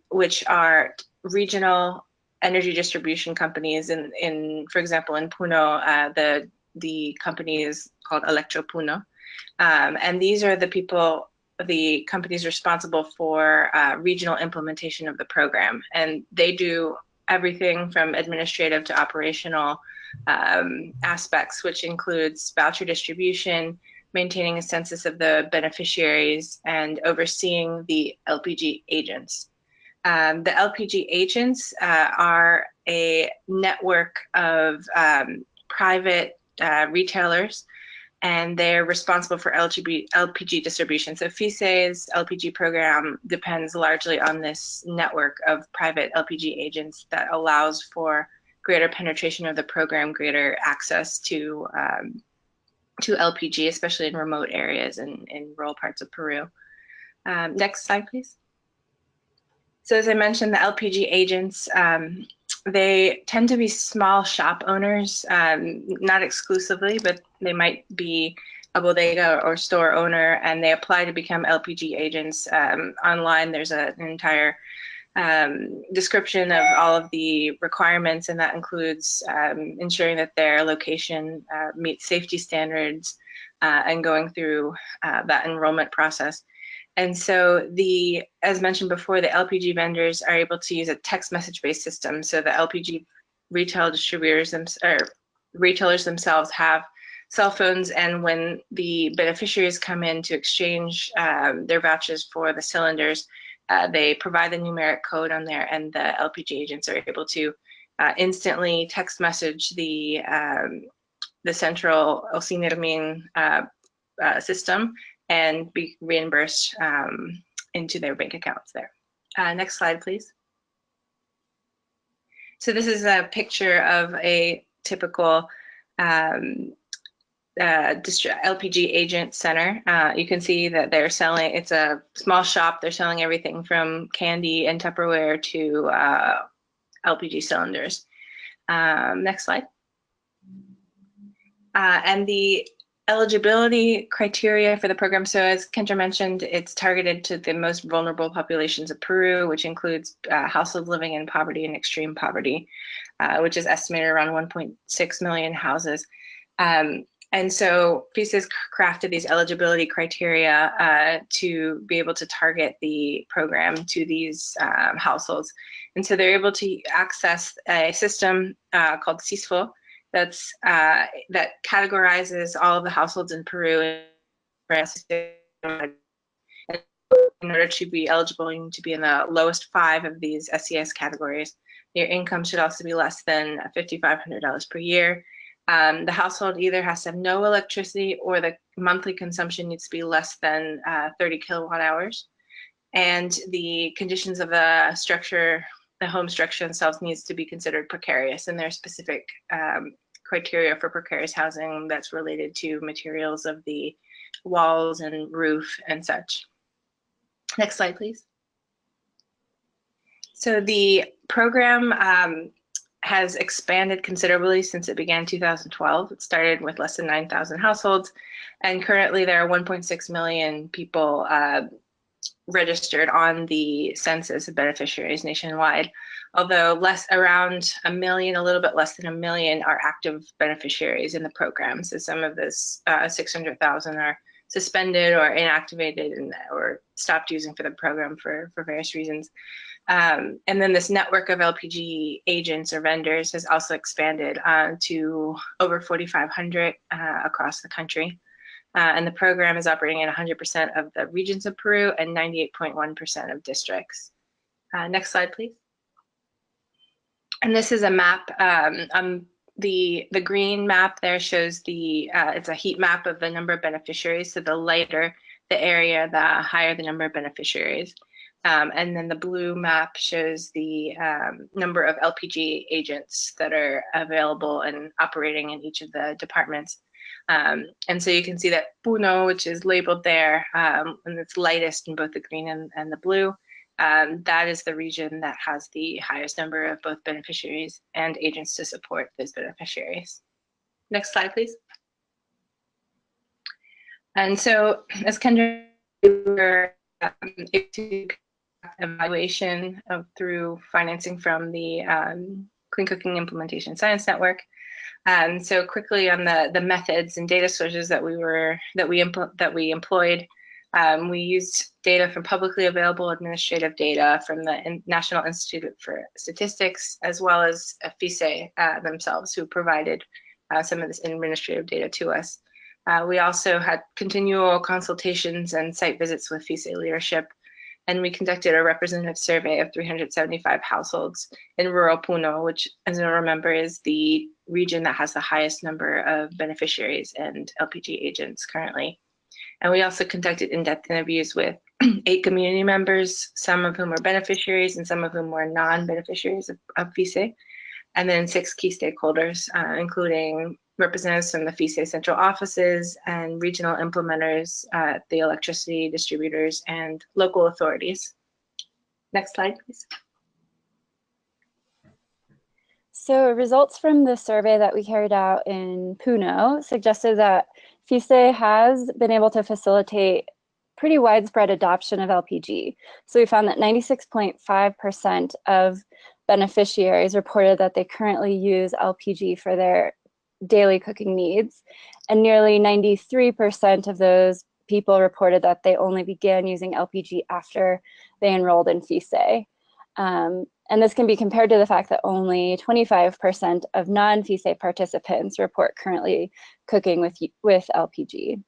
which are regional energy distribution companies. For example, in Puno, the company is called Electro Puno. And these are the companies responsible for regional implementation of the program. And they do everything from administrative to operational aspects, which includes voucher distribution, maintaining a census of the beneficiaries, and overseeing the LPG agents. The LPG agents are a network of private retailers, and they're responsible for LPG distribution. So Fisa's LPG program depends largely on this network of private LPG agents that allows for greater penetration of the program, greater access to LPG, especially in remote areas and in rural parts of Peru. Next slide, please. So as I mentioned, the LPG agents, they tend to be small shop owners, not exclusively, but they might be a bodega or store owner, and they apply to become LPG agents. Online, there's an entire description of all of the requirements, and that includes ensuring that their location meets safety standards and going through that enrollment process. And so as mentioned before, the LPG vendors are able to use a text message-based system. So the LPG retail distributors retailers themselves have cell phones, and when the beneficiaries come in to exchange their vouchers for the cylinders, they provide the numeric code on there, and the LPG agents are able to instantly text message the central Osinirmin system and be reimbursed into their bank accounts there. Next slide, please. So this is a picture of a typical LPG agent center. You can see that they're selling, it's a small shop, they're selling everything from candy and Tupperware to LPG cylinders. Next slide. And the eligibility criteria for the program. So as Kendra mentioned, it's targeted to the most vulnerable populations of Peru, which includes households living in poverty and extreme poverty, which is estimated around 1.6 million houses. And so Fisa's crafted these eligibility criteria to be able to target the program to these households. And so they're able to access a system called CISFO that categorizes all of the households in Peru in order to be eligible. You need to be in the lowest 5 of these SES categories. Your income should also be less than $5,500 per year. The household either has to have no electricity, or the monthly consumption needs to be less than 30 kilowatt hours. And the conditions of the structure, the home structure themselves, needs to be considered precarious, and there are specific criteria for precarious housing that's related to materials of the walls and roof and such. Next slide, please. So the program has expanded considerably since it began in 2012. It started with less than 9,000 households, and currently there are 1.6 million people registered on the census of beneficiaries nationwide, although around a million, a little bit less than a million, are active beneficiaries in the program. So some of this 600,000 are suspended or inactivated or stopped using for the program for various reasons. And then this network of LPG agents or vendors has also expanded to over 4,500 across the country. And the program is operating in 100% of the regions of Peru and 98.1% of districts. Next slide, please. And this is a map. The green map there shows it's a heat map of the number of beneficiaries. So the lighter the area, the higher the number of beneficiaries. And then the blue map shows the number of LPG agents that are available and operating in each of the departments. And so you can see that Puno, which is labeled there, and it's lightest in both the green and the blue, that is the region that has the highest number of both beneficiaries and agents to support those beneficiaries. Next slide, please. And so, as Kendra, we were evaluation through financing from the Clean Cooking Implementation Science Network. So quickly on the methods and data sources that we employed, we used data from publicly available administrative data from the National Institute for Statistics, as well as Fisa themselves, who provided some of this administrative data to us. We also had continual consultations and site visits with Fisa leadership, and we conducted a representative survey of 375 households in rural Puno, which, as you'll remember, is the region that has the highest number of beneficiaries and LPG agents currently. And we also conducted in-depth interviews with 8 community members, some of whom are beneficiaries and some of whom were non-beneficiaries of Fisa, and then 6 key stakeholders, including representatives from the Fisa central offices and regional implementers, the electricity distributors, and local authorities. Next slide, please. So results from the survey that we carried out in Puno suggested that Fisa has been able to facilitate pretty widespread adoption of LPG. So we found that 96.5% of beneficiaries reported that they currently use LPG for their daily cooking needs, and nearly 93% of those people reported that they only began using LPG after they enrolled in Fisa. And this can be compared to the fact that only 25% of non-Fisa participants report currently cooking with LPG.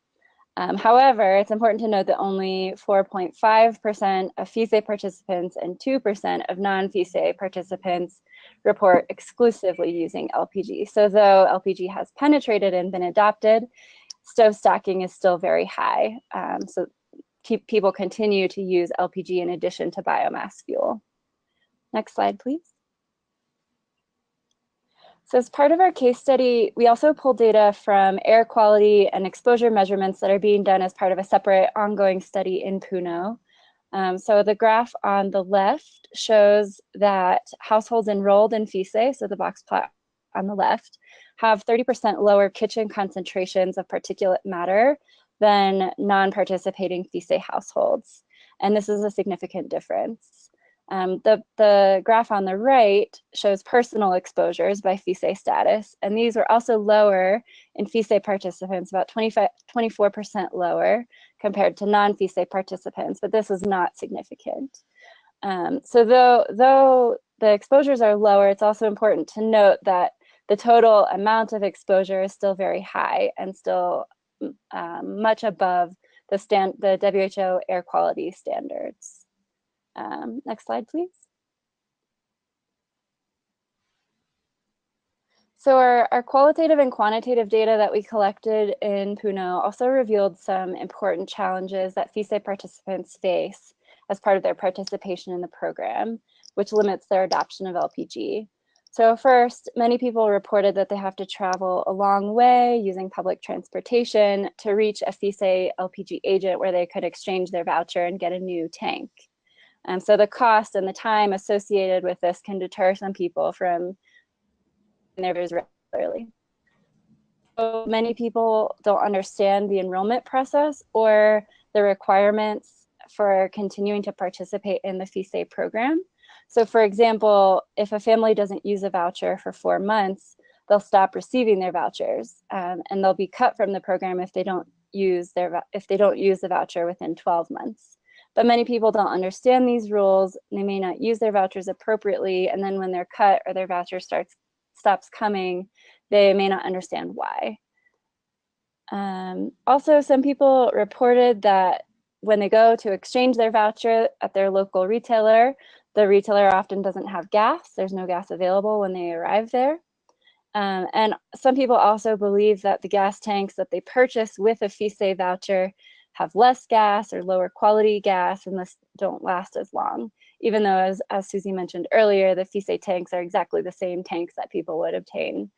However, it's important to note that only 4.5% of Fisa participants and 2% of non-Fisa participants report exclusively using LPG. So though LPG has penetrated and been adopted, stove stacking is still very high. So people continue to use LPG in addition to biomass fuel. Next slide, please. So as part of our case study, we also pulled data from air quality and exposure measurements that are being done as part of a separate ongoing study in Puno. So the graph on the left shows that households enrolled in Fisa, so the box plot on the left, have 30% lower kitchen concentrations of particulate matter than non-participating Fisa households. And this is a significant difference. The graph on the right shows personal exposures by Fisa status, and these were also lower in Fisa participants, about 24% lower compared to non-Fisa participants, but this is not significant. So though the exposures are lower, it's also important to note that the total amount of exposure is still very high and still much above the WHO air quality standards. Next slide, please. So our qualitative and quantitative data that we collected in Puno also revealed some important challenges that Fisa participants face as part of their participation in the program, which limits their adoption of LPG. So first, many people reported that they have to travel a long way using public transportation to reach a Fisa LPG agent where they could exchange their voucher and get a new tank. So the cost and the time associated with this can deter some people from their vouchers regularly. So many people don't understand the enrollment process or the requirements for continuing to participate in the Fisa program. So for example, if a family doesn't use a voucher for 4 months, they'll stop receiving their vouchers, and they'll be cut from the program if they don't use the voucher within 12 months. But many people don't understand these rules. They may not use their vouchers appropriately, and then when they're cut or their voucher stops coming, they may not understand why. Also, some people reported that when they go to exchange their voucher at their local retailer, the retailer often doesn't have gas. There's no gas available when they arrive there. And some people also believe that the gas tanks that they purchase with a Fisa voucher have less gas or lower quality gas and thus don't last as long, even though, as Susie mentioned earlier, the Fisa tanks are exactly the same tanks that people would obtain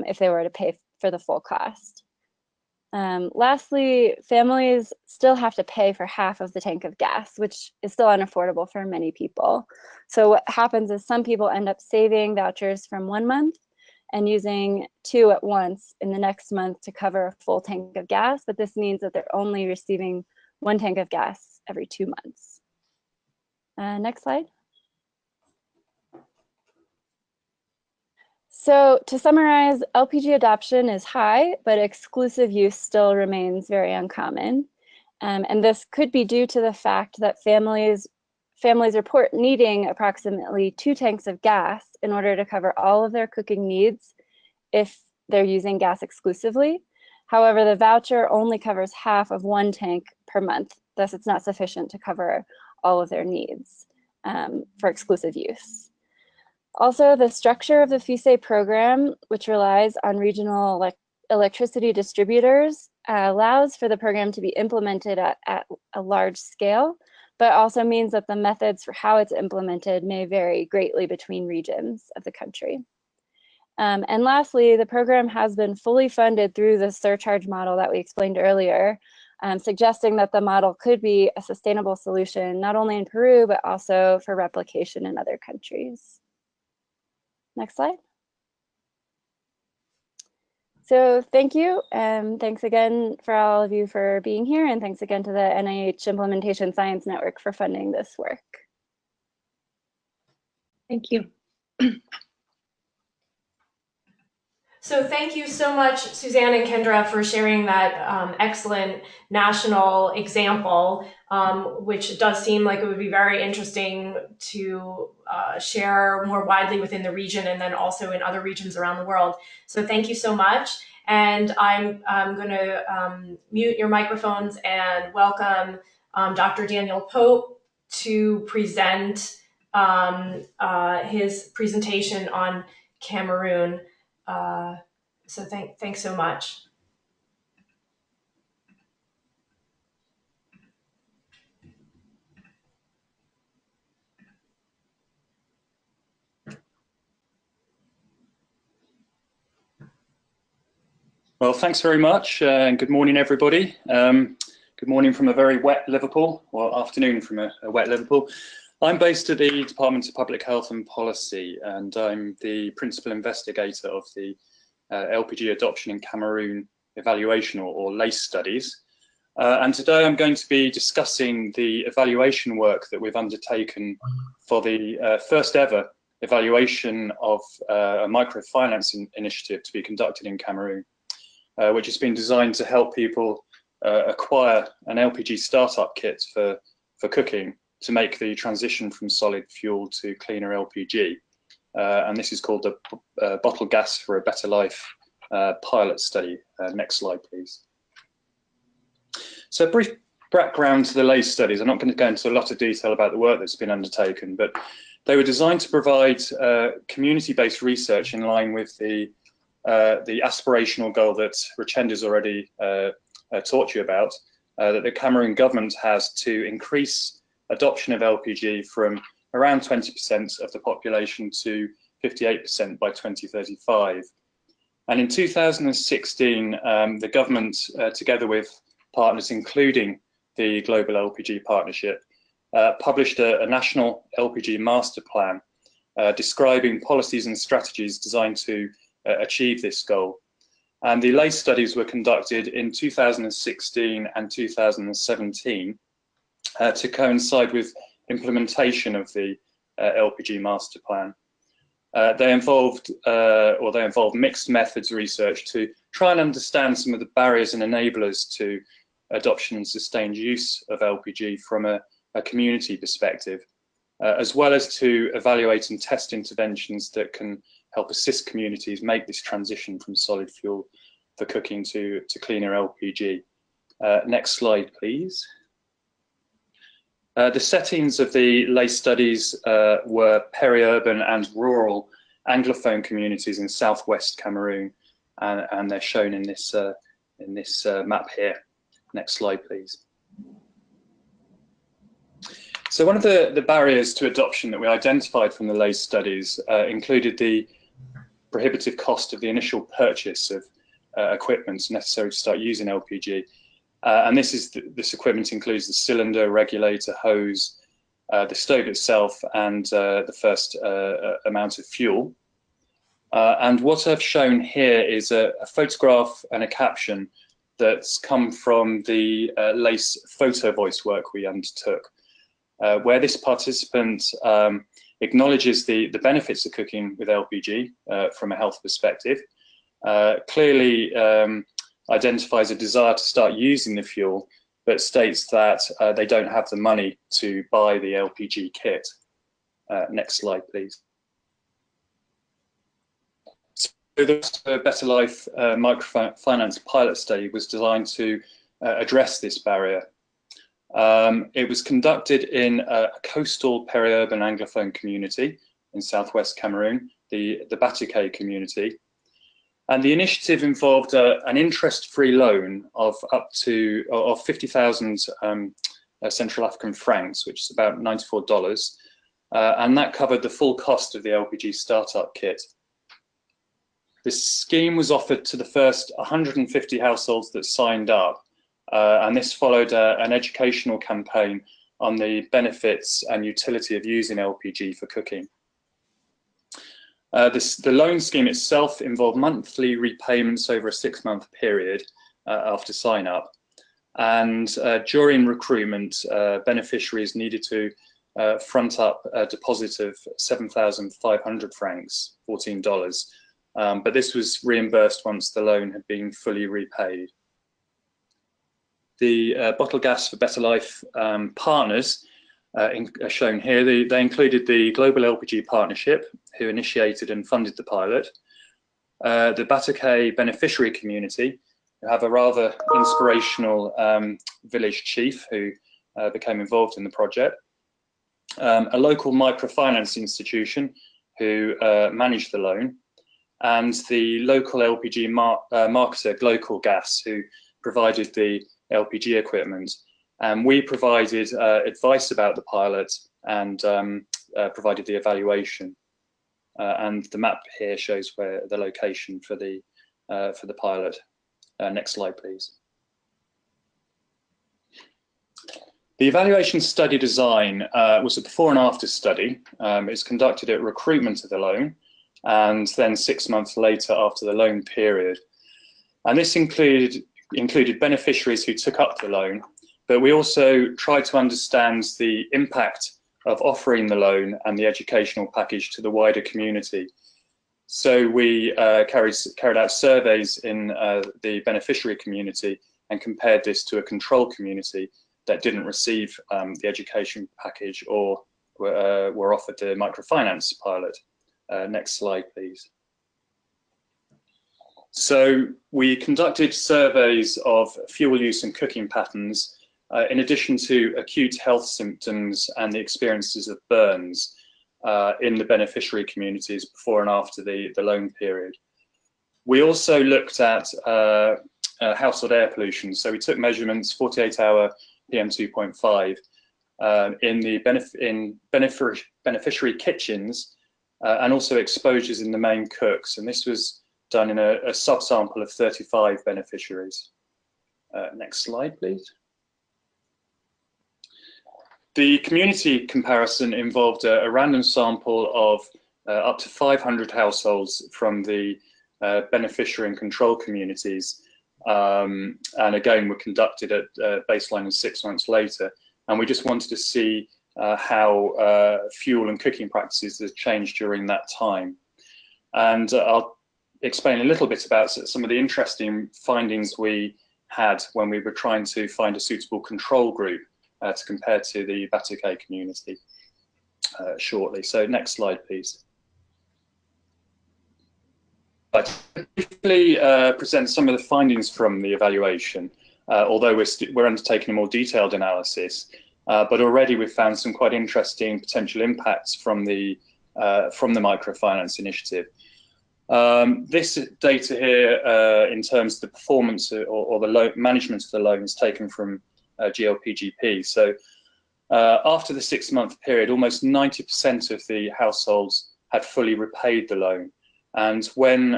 if they were to pay for the full cost. Lastly, families still have to pay for half of the tank of gas, which is still unaffordable for many people. So what happens is some people end up saving vouchers from 1 month and using 2 at once in the next month to cover a full tank of gas, but this means that they're only receiving 1 tank of gas every 2 months. Next slide. So to summarize, LPG adoption is high, but exclusive use still remains very uncommon. And this could be due to the fact that families report needing approximately 2 tanks of gas in order to cover all of their cooking needs if they're using gas exclusively. However, the voucher only covers half of 1 tank per month. Thus, it's not sufficient to cover all of their needs for exclusive use. Also, the structure of the Fisa program, which relies on regional electricity distributors, allows for the program to be implemented at a large scale, but also means that the methods for how it's implemented may vary greatly between regions of the country. And lastly, the program has been fully funded through the surcharge model that we explained earlier, suggesting that the model could be a sustainable solution, not only in Peru, but also for replication in other countries. Next slide. So thank you, and thanks again for all of you for being here, and thanks again to the NIH Implementation Science Network for funding this work. Thank you. So thank you so much, Suzanne and Kendra, for sharing that excellent national example, which does seem like it would be very interesting to share more widely within the region and then also in other regions around the world. So thank you so much. And I'm going to mute your microphones and welcome Dr. Daniel Pope to present his presentation on Cameroon. So thanks so much. Well, thanks very much, and good morning, everybody. Good morning from a very wet Liverpool, or afternoon from a wet Liverpool. I'm based at the Department of Public Health and Policy, and I'm the principal investigator of the LPG adoption in Cameroon evaluation or LACE studies. And today I'm going to be discussing the evaluation work that we've undertaken for the first ever evaluation of a microfinance initiative to be conducted in Cameroon, which has been designed to help people acquire an LPG startup kit for cooking to make the transition from solid fuel to cleaner LPG. And this is called the Bottle Gas for a Better Life pilot study. Next slide, please. So a brief background to the LACE studies. I'm not going to go into a lot of detail about the work that's been undertaken, but they were designed to provide community-based research in line with the aspirational goal that Richenda's already taught you about, that the Cameroon government has to increase adoption of LPG from around 20% of the population to 58% by 2035. And in 2016, the government, together with partners including the Global LPG Partnership, published a national LPG master plan describing policies and strategies designed to achieve this goal. And the LACE studies were conducted in 2016 and 2017 to coincide with implementation of the LPG master plan. They involved mixed methods research to try and understand some of the barriers and enablers to adoption and sustained use of LPG from a community perspective, as well as to evaluate and test interventions that can help assist communities make this transition from solid fuel for cooking to cleaner LPG. Next slide, please. The settings of the LACE studies were peri-urban and rural Anglophone communities in southwest Cameroon, and they're shown in this map here. Next slide, please. So one of the barriers to adoption that we identified from the LACE studies included the prohibitive cost of the initial purchase of equipment necessary to start using LPG. And this equipment includes the cylinder, regulator, hose, the stove itself, and the first amount of fuel. And what I've shown here is a photograph and a caption that's come from the LACE photo voice work we undertook, where this participant acknowledges the benefits of cooking with LPG from a health perspective, clearly identifies a desire to start using the fuel, but states that they don't have the money to buy the LPG kit. Next slide, please. So the Better Life microfinance pilot study was designed to address this barrier. It was conducted in a coastal peri-urban Anglophone community in southwest Cameroon, the Batuke community. And the initiative involved an interest-free loan of up to 50,000 Central African francs, which is about $94, and that covered the full cost of the LPG startup kit. This scheme was offered to the first 150 households that signed up, and this followed an educational campaign on the benefits and utility of using LPG for cooking. The loan scheme itself involved monthly repayments over a 6-month period after sign up, and during recruitment, beneficiaries needed to front up a deposit of 7,500 francs, $14, but this was reimbursed once the loan had been fully repaid. The Bottle Gas for Better Life partners are shown here. They included the Global LPG Partnership, who initiated and funded the pilot, the Batuke beneficiary community, who have a rather inspirational village chief who became involved in the project, a local microfinance institution who managed the loan, and the local LPG marketer, Global Gas, who provided the LPG equipment. And we provided advice about the pilot and provided the evaluation. And the map here shows where the location for the pilot. Next slide, please. The evaluation study design was a before and after study. It's conducted at recruitment of the loan, and then 6 months later after the loan period. And this included included beneficiaries who took up the loan, but we also tried to understand the impact of offering the loan and the educational package to the wider community. So we carried out surveys in the beneficiary community and compared this to a control community that didn't receive the education package or were offered the microfinance pilot. Next slide, please. So we conducted surveys of fuel use and cooking patterns in addition to acute health symptoms and the experiences of burns in the beneficiary communities before and after the loan period. We also looked at household air pollution. So we took measurements, 48-hour PM2.5 in the beneficiary kitchens and also exposures in the main cooks. And this was done in a subsample of 35 beneficiaries. Next slide, please. The community comparison involved a random sample of up to 500 households from the beneficiary and control communities, and again were conducted at baseline and 6 months later, and we just wanted to see how fuel and cooking practices have changed during that time. And I'll explain a little bit about some of the interesting findings we had when we were trying to find a suitable control group to compare to the Batuque community shortly. So next slide, please. I'll briefly present some of the findings from the evaluation, although we're undertaking a more detailed analysis. But already we've found some quite interesting potential impacts from the microfinance initiative. This data here, in terms of the performance or the management of the loan, is taken from GLPGP. So after the 6-month period, almost 90% of the households had fully repaid the loan. And when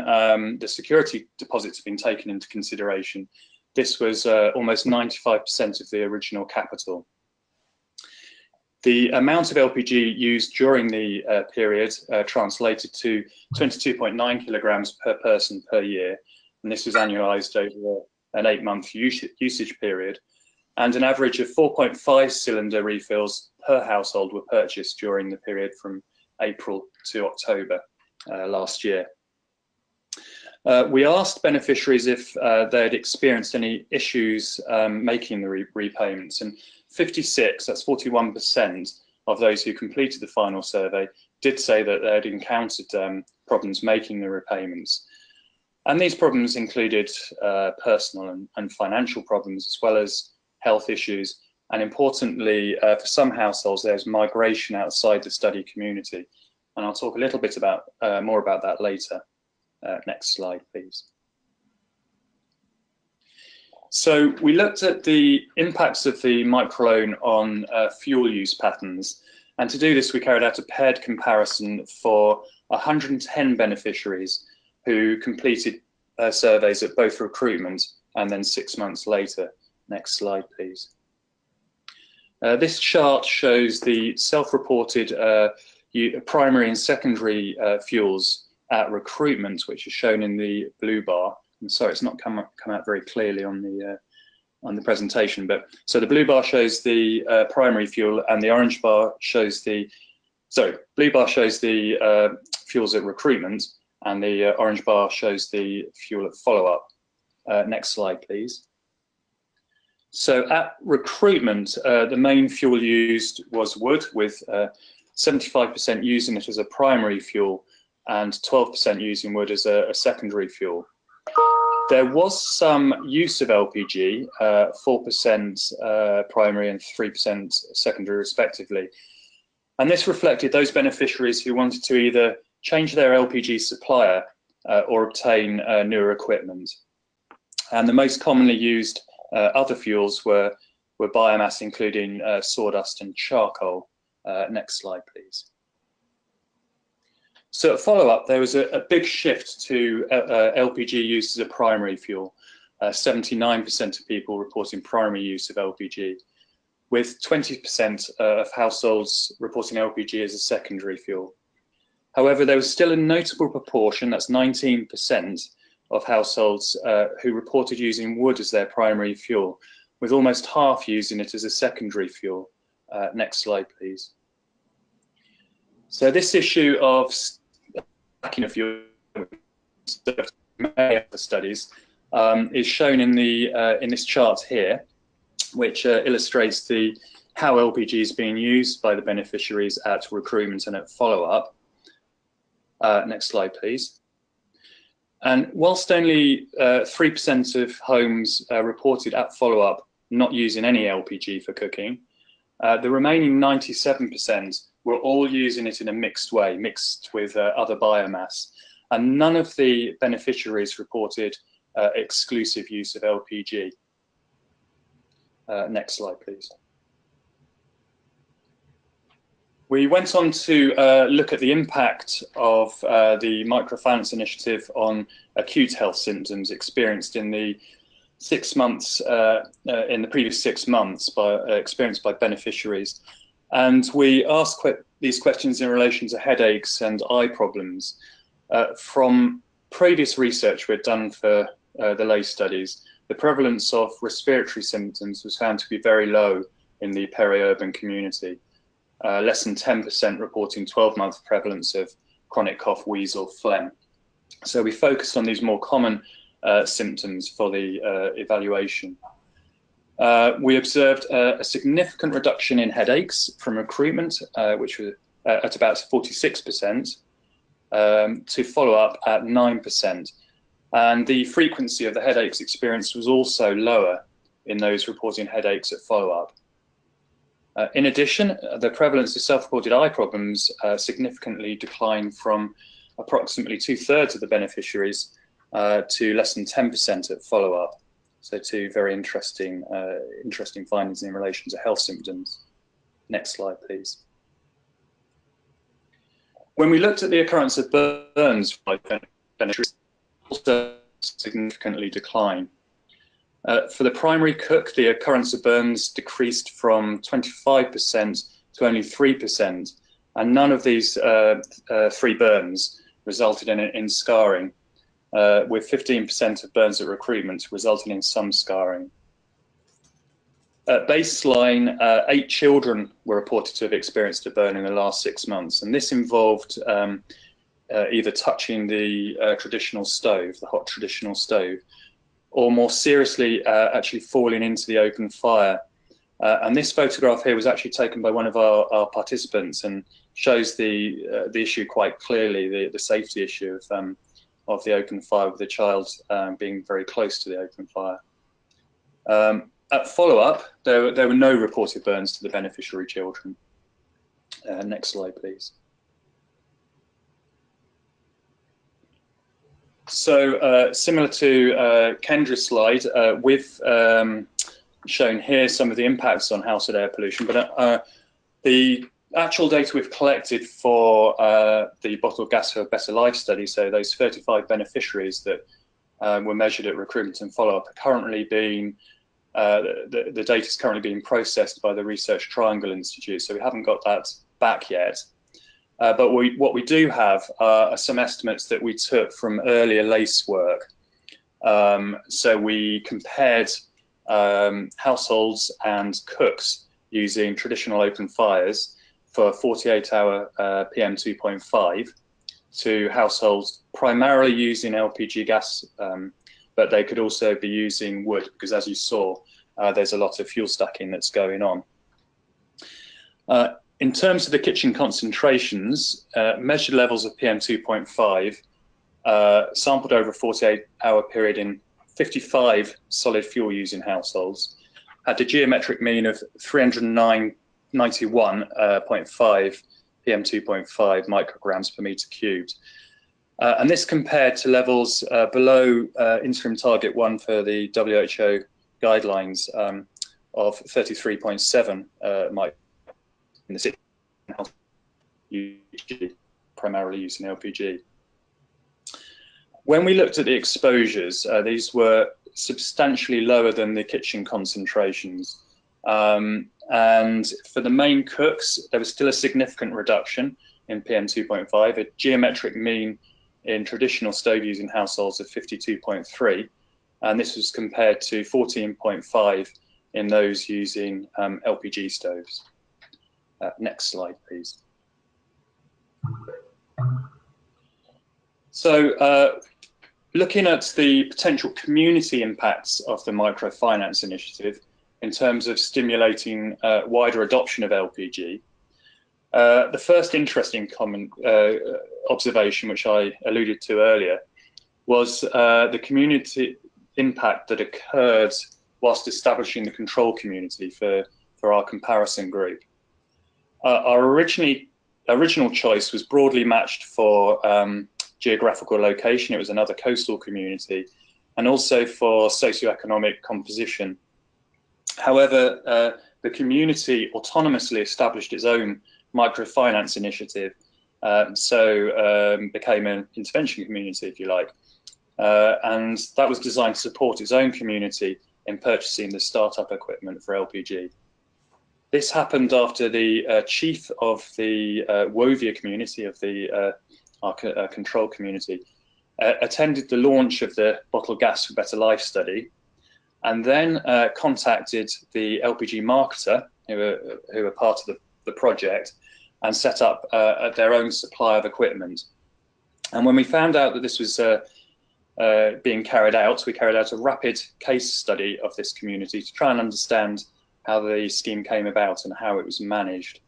the security deposits have been taken into consideration, this was almost 95% of the original capital. The amount of LPG used during the period translated to 22.9 kilograms per person per year, and this was annualized over an 8-month usage period. And an average of 4.5 cylinder refills per household were purchased during the period from April to October last year. We asked beneficiaries if they had experienced any issues making the repayments, and 56, that's 41% of those who completed the final survey, did say that they had encountered problems making the repayments. And these problems included personal and financial problems, as well as health issues. And importantly, for some households, there's migration outside the study community. And I'll talk a little bit more about that later. Next slide, please. So we looked at the impacts of the microloan on fuel use patterns. And to do this, we carried out a paired comparison for 110 beneficiaries who completed surveys at both recruitment and then 6 months later. Next slide, please. This chart shows the self-reported primary and secondary fuels at recruitment, which is shown in the blue bar. I'm sorry, it's not come out very clearly on the presentation, but so the blue bar shows the primary fuel, and the orange bar shows the blue bar shows the fuels at recruitment, and the orange bar shows the fuel at follow-up. Next slide, please. So at recruitment, the main fuel used was wood, with 75% using it as a primary fuel and 12% using wood as a secondary fuel. There was some use of LPG, 4% primary and 3% secondary respectively. And this reflected those beneficiaries who wanted to either change their LPG supplier or obtain newer equipment. And the most commonly used other fuels were biomass, including sawdust and charcoal. Next slide, please. So at follow-up, there was a big shift to LPG use as a primary fuel. 79% of people reporting primary use of LPG, with 20% of households reporting LPG as a secondary fuel. However, there was still a notable proportion, that's 19%, of households who reported using wood as their primary fuel, with almost half using it as a secondary fuel. Next slide, please. So this issue of stacking of fuel many other studies is shown in this chart here, which illustrates how LPG is being used by the beneficiaries at recruitment and at follow-up. Next slide, please. And whilst only 3% of homes reported at follow-up not using any LPG for cooking, the remaining 97% were all using it in a mixed way, mixed with other biomass. And none of the beneficiaries reported exclusive use of LPG. Next slide, please. We went on to look at the impact of the microfinance initiative on acute health symptoms experienced in the 6 months, in the previous 6 months, experienced by beneficiaries. And we asked these questions in relation to headaches and eye problems. From previous research we'd done for the lay studies, the prevalence of respiratory symptoms was found to be very low in the peri-urban community. Less than 10% reporting 12-month prevalence of chronic cough, wheeze or phlegm. So we focused on these more common symptoms for the evaluation. We observed a significant reduction in headaches from recruitment, which was at about 46%, to follow-up at 9%. And the frequency of the headaches experienced was also lower in those reporting headaches at follow-up. In addition, the prevalence of self-reported eye problems significantly declined from approximately 2/3 of the beneficiaries to less than 10% at follow-up. So two very interesting findings in relation to health symptoms. Next slide, please. When we looked at the occurrence of burns by beneficiaries, also significantly declined. For the primary cook, the occurrence of burns decreased from 25% to only 3%, and none of these 3 burns resulted in scarring, with 15% of burns at recruitment resulting in some scarring. At baseline, 8 children were reported to have experienced a burn in the last 6 months, and this involved either touching the traditional stove, the hot traditional stove, or more seriously, actually falling into the open fire. And this photograph here was actually taken by one of our participants and shows the issue quite clearly, the safety issue of the open fire, with the child being very close to the open fire. At follow-up, there were no reported burns to the beneficiary children. Next slide, please. So similar to Kendra's slide, we've shown here some of the impacts on household air pollution, but the actual data we've collected for the bottled gas for a better life study, so those 35 beneficiaries that were measured at recruitment and follow-up, are currently being, the data is currently being processed by the Research Triangle Institute, so we haven't got that back yet. But what we do have are some estimates that we took from earlier LACE work. So we compared households and cooks using traditional open fires for 48-hour PM2.5 to households primarily using LPG gas, but they could also be using wood, because as you saw, there's a lot of fuel stacking that's going on. In terms of the kitchen concentrations, measured levels of PM2.5 sampled over a 48-hour period in 55 solid fuel using households, had a geometric mean of 391.5 PM2.5 micrograms per meter cubed. And this compared to levels below interim target 1 for the WHO guidelines of 33.7 micrograms in the city, primarily using LPG. When we looked at the exposures, these were substantially lower than the kitchen concentrations. And for the main cooks, there was still a significant reduction in PM2.5, a geometric mean in traditional stove using households of 52.3, and this was compared to 14.5 in those using LPG stoves. Next slide, please. So looking at the potential community impacts of the microfinance initiative in terms of stimulating wider adoption of LPG, the first interesting observation, which I alluded to earlier, was the community impact that occurred whilst establishing the control community for our comparison group. Our original choice was broadly matched for geographical location. It was another coastal community, and also for socioeconomic composition. However, the community autonomously established its own microfinance initiative, became an intervention community, if you like, and that was designed to support its own community in purchasing the startup equipment for LPG. This happened after the chief of the Wovia community, of the our control community, attended the launch of the Bottled Gas for Better Life study, and then contacted the LPG marketer, who were part of the project, and set up their own supply of equipment. And when we found out that this was being carried out, we carried out a rapid case study of this community to try and understand how the scheme came about and how it was managed.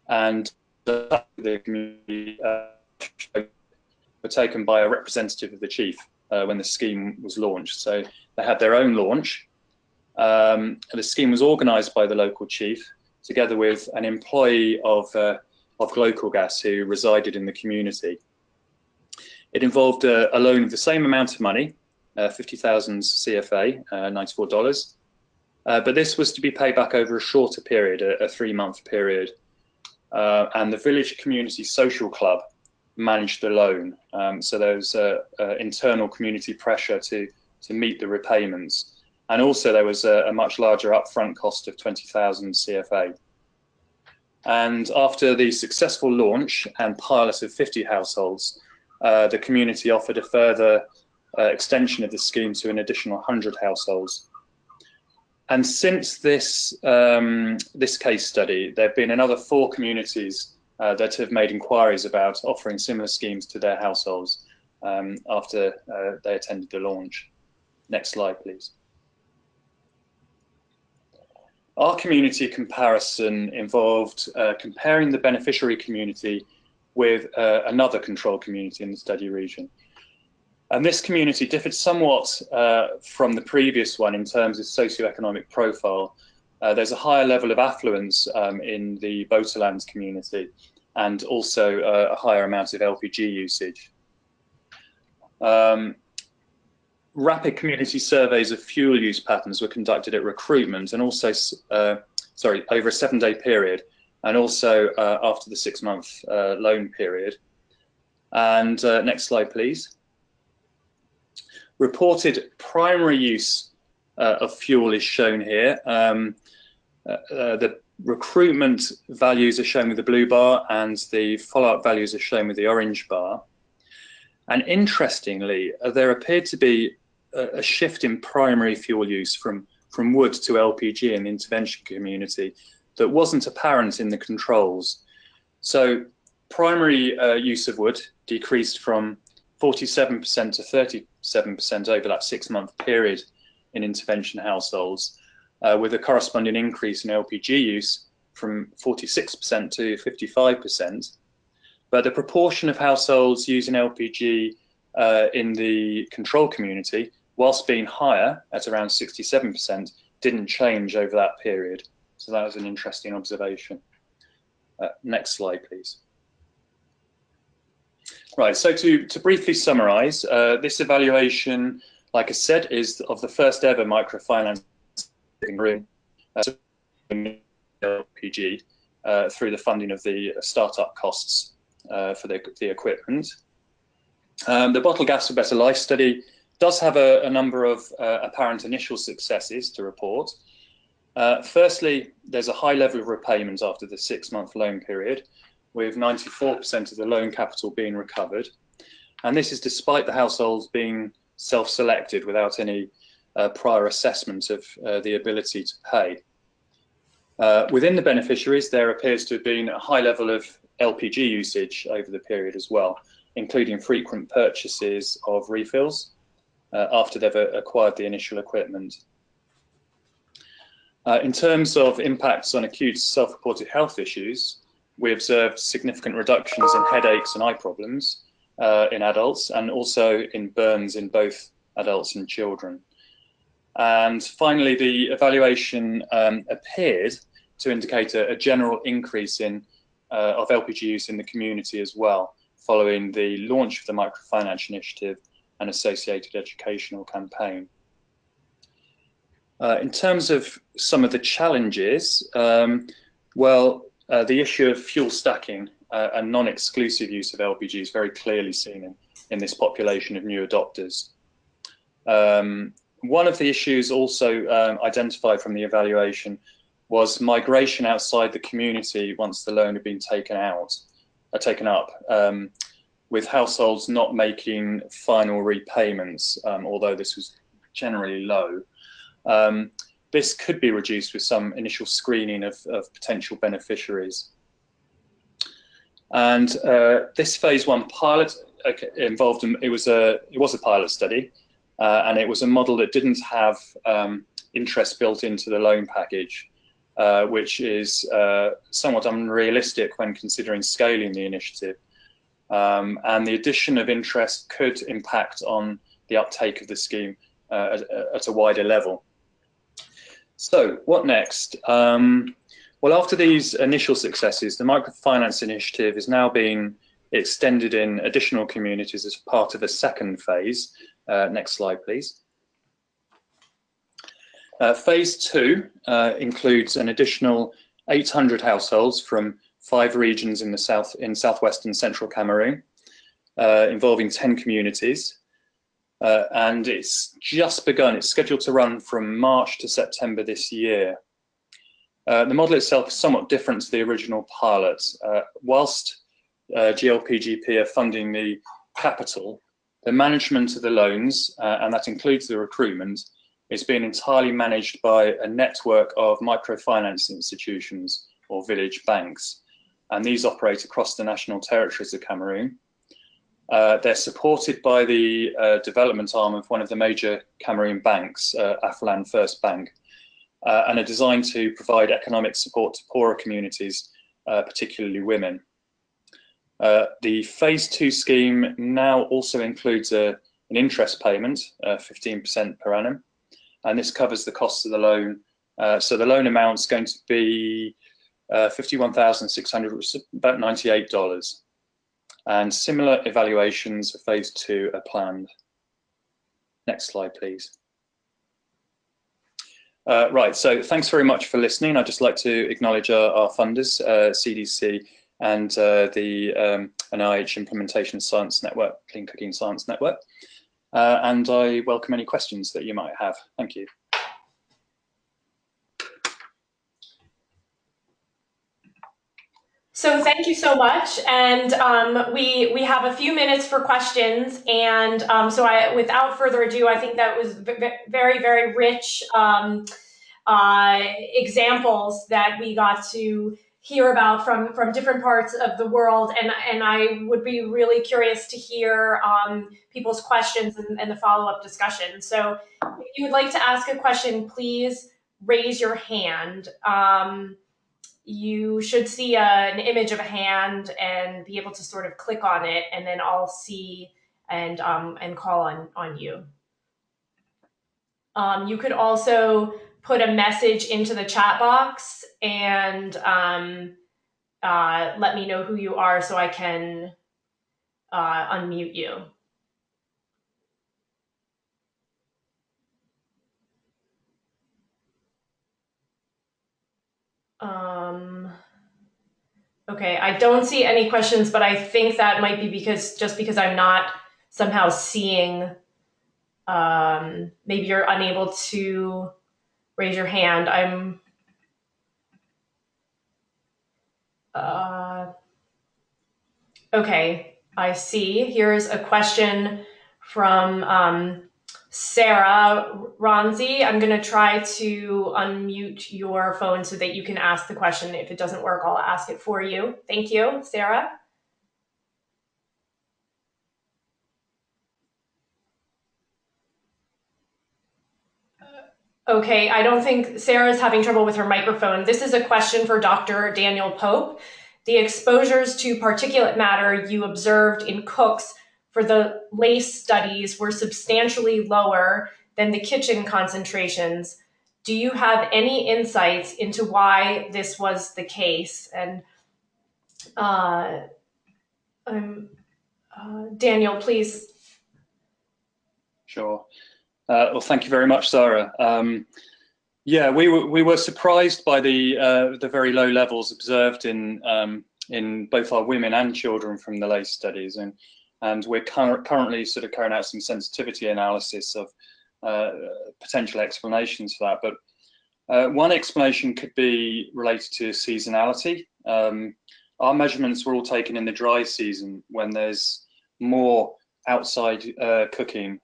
And the community were taken by a representative of the chief when the scheme was launched. So they had their own launch. The scheme was organised by the local chief, together with an employee of Local Gas who resided in the community. It involved a loan of the same amount of money, 50,000 CFA, $94, but this was to be paid back over a shorter period, a 3-month period. And the village community social club managed the loan. So there was internal community pressure to meet the repayments. And also there was a much larger upfront cost of 20,000 CFA. And after the successful launch and pilot of 50 households, the community offered a further extension of the scheme to an additional 100 households. And since this, this case study, there have been another 4 communities that have made inquiries about offering similar schemes to their households after they attended the launch. Next slide, please. Our community comparison involved comparing the beneficiary community with another control community in the study region. And this community differed somewhat from the previous one in terms of socioeconomic profile. There's a higher level of affluence in the Boterland community, and also a higher amount of LPG usage. Rapid community surveys of fuel use patterns were conducted at recruitment, and also, over a 7-day period, and also after the 6-month loan period. And next slide, please. Reported primary use of fuel is shown here. The recruitment values are shown with the blue bar, and the follow-up values are shown with the orange bar. And interestingly, there appeared to be a shift in primary fuel use from wood to LPG in the intervention community that wasn't apparent in the controls. So primary use of wood decreased from 47% to 37% over that 6-month period in intervention households, with a corresponding increase in LPG use from 46% to 55%. But the proportion of households using LPG in the control community, whilst being higher at around 67%, didn't change over that period. So that was an interesting observation. Next slide, please. Right, so to briefly summarize, this evaluation, like I said, is of the first ever microfinance room LPG through the funding of the startup costs for the equipment. The Bottled Gas for Better Life study does have a number of apparent initial successes to report. Firstly, there's a high level of repayment after the 6-month loan period, with 94% of the loan capital being recovered. And this is despite the households being self-selected without any prior assessment of the ability to pay. Within the beneficiaries, there appears to have been a high level of LPG usage over the period as well, including frequent purchases of refills after they've acquired the initial equipment. In terms of impacts on acute self-reported health issues, we observed significant reductions in headaches and eye problems in adults, and also in burns in both adults and children. And finally, the evaluation appeared to indicate a general increase in of LPG use in the community as well, following the launch of the microfinance initiative and associated educational campaign. In terms of some of the challenges, the issue of fuel stacking and non-exclusive use of LPG is very clearly seen in this population of new adopters. One of the issues also identified from the evaluation was migration outside the community once the loan had been taken up, with households not making final repayments, although this was generally low. This could be reduced with some initial screening of potential beneficiaries. And this phase 1 pilot involved, it was a pilot study, and it was a model that didn't have interest built into the loan package, which is somewhat unrealistic when considering scaling the initiative. And the addition of interest could impact on the uptake of the scheme at a wider level. So what next? Well, after these initial successes, the microfinance initiative is now being extended in additional communities as part of a second phase. Next slide, please. Phase 2 includes an additional 800 households from 5 regions in southwest and central Cameroon, involving 10 communities. And it's just begun. It's scheduled to run from March to September this year. The model itself is somewhat different to the original pilot. Whilst GLPGP are funding the capital, the management of the loans, and that includes the recruitment, is being entirely managed by a network of microfinance institutions or village banks. And these operate across the national territories of Cameroon. They're supported by the development arm of one of the major Cameroon banks, Aflan First Bank, and are designed to provide economic support to poorer communities, particularly women. The phase 2 scheme now also includes an interest payment, 15% per annum, and this covers the costs of the loan. So the loan amount is going to be $51,600, which is about $98. And similar evaluations of phase 2 are planned. Next slide, please. Right, so thanks very much for listening. I'd just like to acknowledge our funders, CDC and the NIH Implementation Science Network, Clean Cooking Science Network. And I welcome any questions that you might have. Thank you. Um, So thank you so much, and we have a few minutes for questions, and without further ado, I think that was very, very rich examples that we got to hear about from different parts of the world, and I would be really curious to hear people's questions and the follow-up discussion. So if you would like to ask a question, please raise your hand. You should see an image of a hand and be able to sort of click on it, and then I'll see and call on you. You could also put a message into the chat box and let me know who you are so I can unmute you. Okay, I don't see any questions, but I think that might be because I'm not somehow seeing, maybe you're unable to raise your hand. Okay. I see. Here's a question from Sarah Ronzi. I'm going to try to unmute your phone so that you can ask the question. If it doesn't work, I'll ask it for you. Thank you, Sarah. Okay, I don't think Sarah's having trouble with her microphone. This is a question for Dr. Daniel Pope. The exposures to particulate matter you observed in cooks for the LACE studies were substantially lower than the kitchen concentrations. Do you have any insights into why this was the case? And Daniel, please. Sure. Well, thank you very much, Sarah. Yeah, we were surprised by the very low levels observed in both our women and children from the LACE studies, and we're currently sort of carrying out some sensitivity analysis of potential explanations for that. But one explanation could be related to seasonality. Our measurements were all taken in the dry season when there's more outside cooking.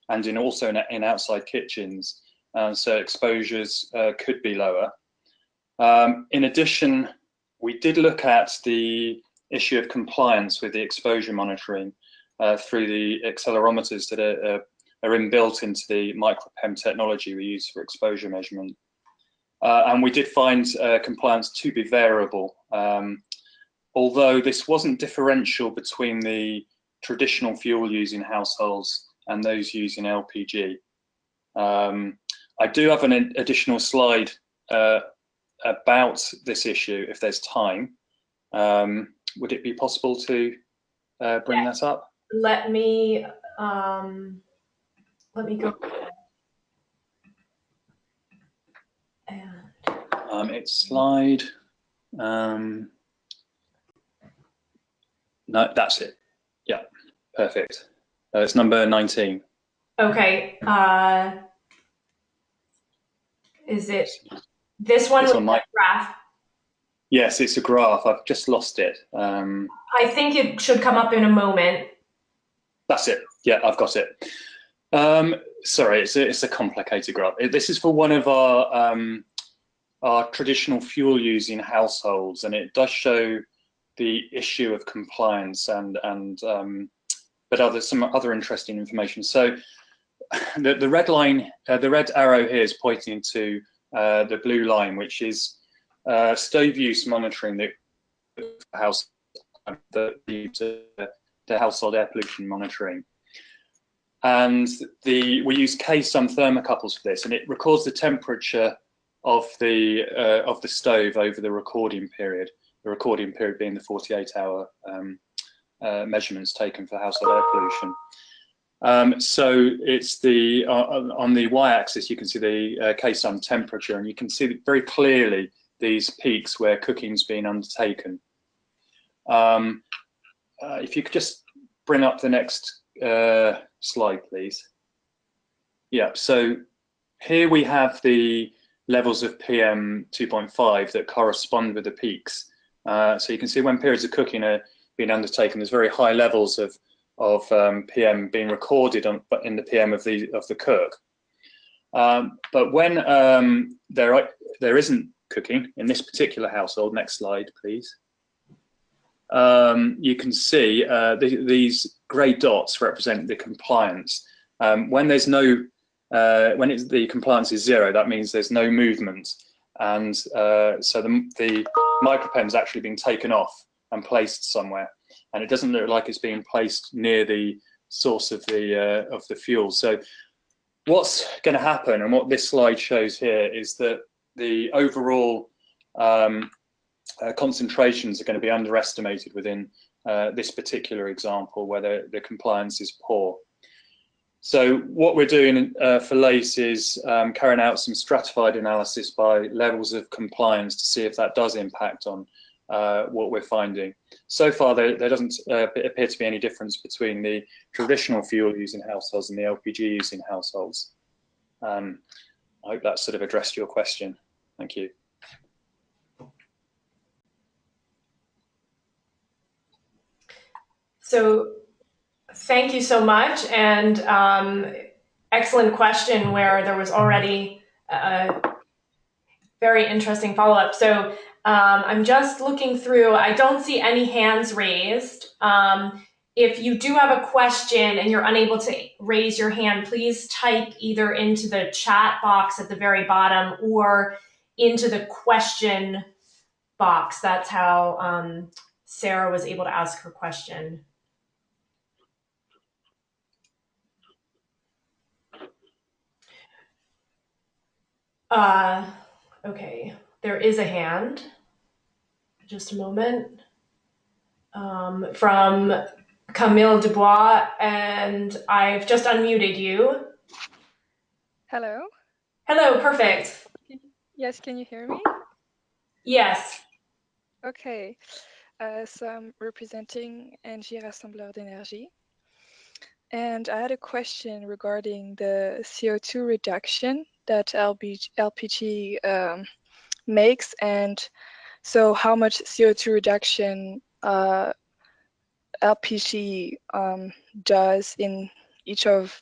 And also in outside kitchens, so exposures could be lower. In addition, we did look at the issue of compliance with the exposure monitoring through the accelerometers that are inbuilt into the microPEM technology we use for exposure measurement. And we did find compliance to be variable, although this wasn't differential between the traditional fuel using households and those using LPG. I do have an additional slide about this issue if there's time. Would it be possible to bring that up? Let me go. It's slide. No, that's it. Yeah, perfect. It's number 19. Okay. Is it this one with the graph? Yes, it's a graph. I've just lost it. I think it should come up in a moment. That's it. Yeah, I've got it. Sorry, it's a complicated graph. This is for one of our traditional fuel using households, and it does show the issue of compliance but some other interesting information. So the red line, the red arrow here is pointing to the blue line, which is stove use monitoring the household air pollution monitoring. And we use K-sum thermocouples for this, and it records the temperature of the stove over the recording period. The recording period being the 48-hour measurements taken for household air pollution. So it's on the y-axis you can see the K-sum temperature, and you can see very clearly these peaks where cooking's been undertaken. If you could just bring up the next slide, please. Yeah, so here we have the levels of PM 2.5 that correspond with the peaks. So you can see when periods of cooking are being undertaken, there's very high levels of PM being recorded in the PM of the cook. But when there isn't cooking in this particular household, next slide, please. You can see these grey dots represent the compliance. When there's no, the compliance is 0, that means there's no movement, and so the microPEM's actually been taken off and placed somewhere, and it doesn't look like it's being placed near the source of the fuel. So what's going to happen, and what this slide shows here, is that the overall concentrations are going to be underestimated within this particular example where the compliance is poor. So what we're doing for LACE is carrying out some stratified analysis by levels of compliance to see if that does impact on what we're finding. So far there doesn't appear to be any difference between the traditional fuel using households and the LPG using households. I hope that sort of addressed your question. Thank you. So thank you so much, and excellent question where there was already a very interesting follow-up. So I'm just looking through. I don't see any hands raised. If you do have a question and you're unable to raise your hand, please type either into the chat box at the very bottom or into the question box. That's how Sarah was able to ask her question. Okay, there is a hand. Just a moment. From Camille Dubois, and I've just unmuted you. Hello. Hello, perfect. Yes, can you hear me? Yes. Okay, so I'm representing NG Rassembleur d'Énergie. And I had a question regarding the CO2 reduction that LPG makes, and so how much CO2 reduction LPG does in each of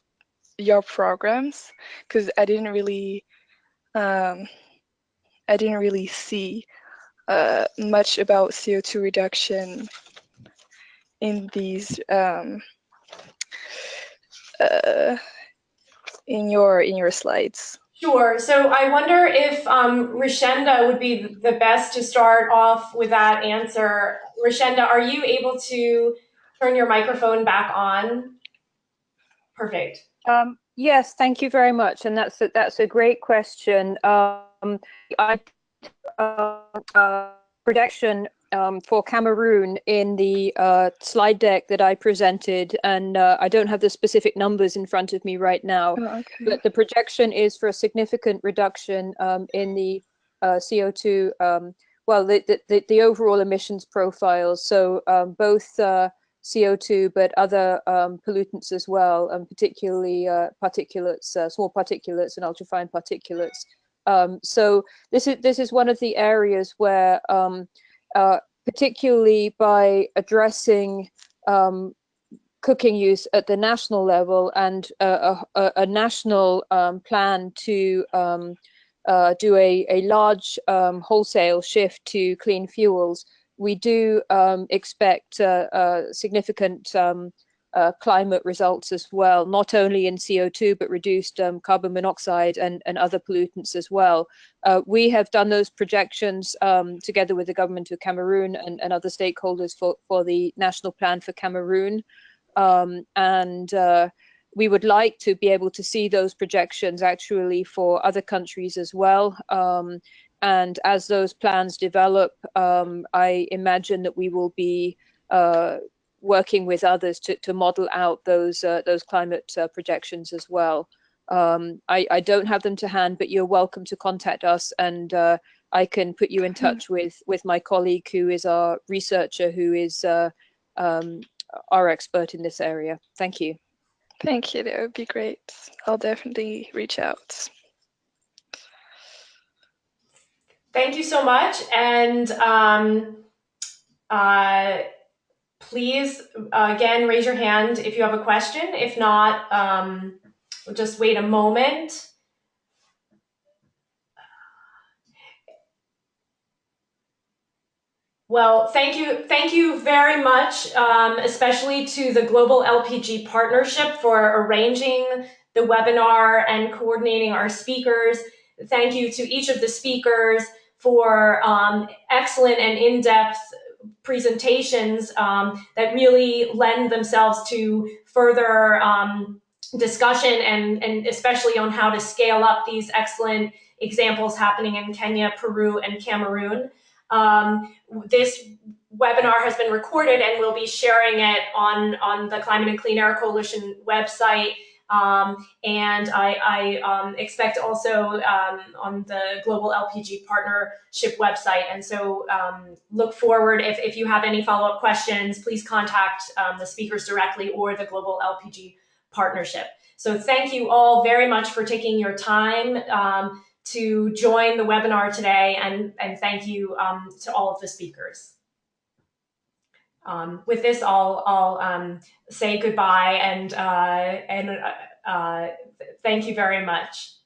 your programs, because I didn't really see much about CO2 reduction in these in your slides. Sure. So I wonder if Rishenda would be the best to start off with that answer. Rishenda, are you able to turn your microphone back on? Perfect. Yes, thank you very much, and that's a great question. Projection for Cameroon in the slide deck that I presented, and I don't have the specific numbers in front of me right now, but the projection is for a significant reduction in the CO2, well, the overall emissions profiles, so both CO2, but other pollutants as well, and particularly particulates, small particulates and ultrafine particulates. So this is one of the areas where, particularly by addressing cooking use at the national level and a national plan to do a large wholesale shift to clean fuels, we do expect significant climate results as well, not only in CO2, but reduced carbon monoxide and other pollutants as well. We have done those projections together with the government of Cameroon and other stakeholders for the national plan for Cameroon. And we would like to be able to see those projections actually for other countries as well. And as those plans develop, I imagine that we will be working with others to model out those climate projections as well. I don't have them to hand, but you're welcome to contact us, and I can put you in touch with my colleague who is our researcher, who is our expert in this area. Thank you. Thank you, that would be great. I'll definitely reach out. Thank you so much, and please, again, raise your hand if you have a question. If not, we'll just wait a moment. Well, thank you very much, especially to the Global LPG Partnership for arranging the webinar and coordinating our speakers. Thank you to each of the speakers for excellent and in-depth presentations that really lend themselves to further discussion and especially on how to scale up these excellent examples happening in Kenya, Peru, and Cameroon. This webinar has been recorded, and we'll be sharing it on the Climate and Clean Air Coalition website. And I expect also on the Global LPG Partnership website. And so look forward, if you have any follow-up questions, please contact the speakers directly or the Global LPG Partnership. So thank you all very much for taking your time to join the webinar today, and thank you to all of the speakers. With this, I'll say goodbye and thank you very much.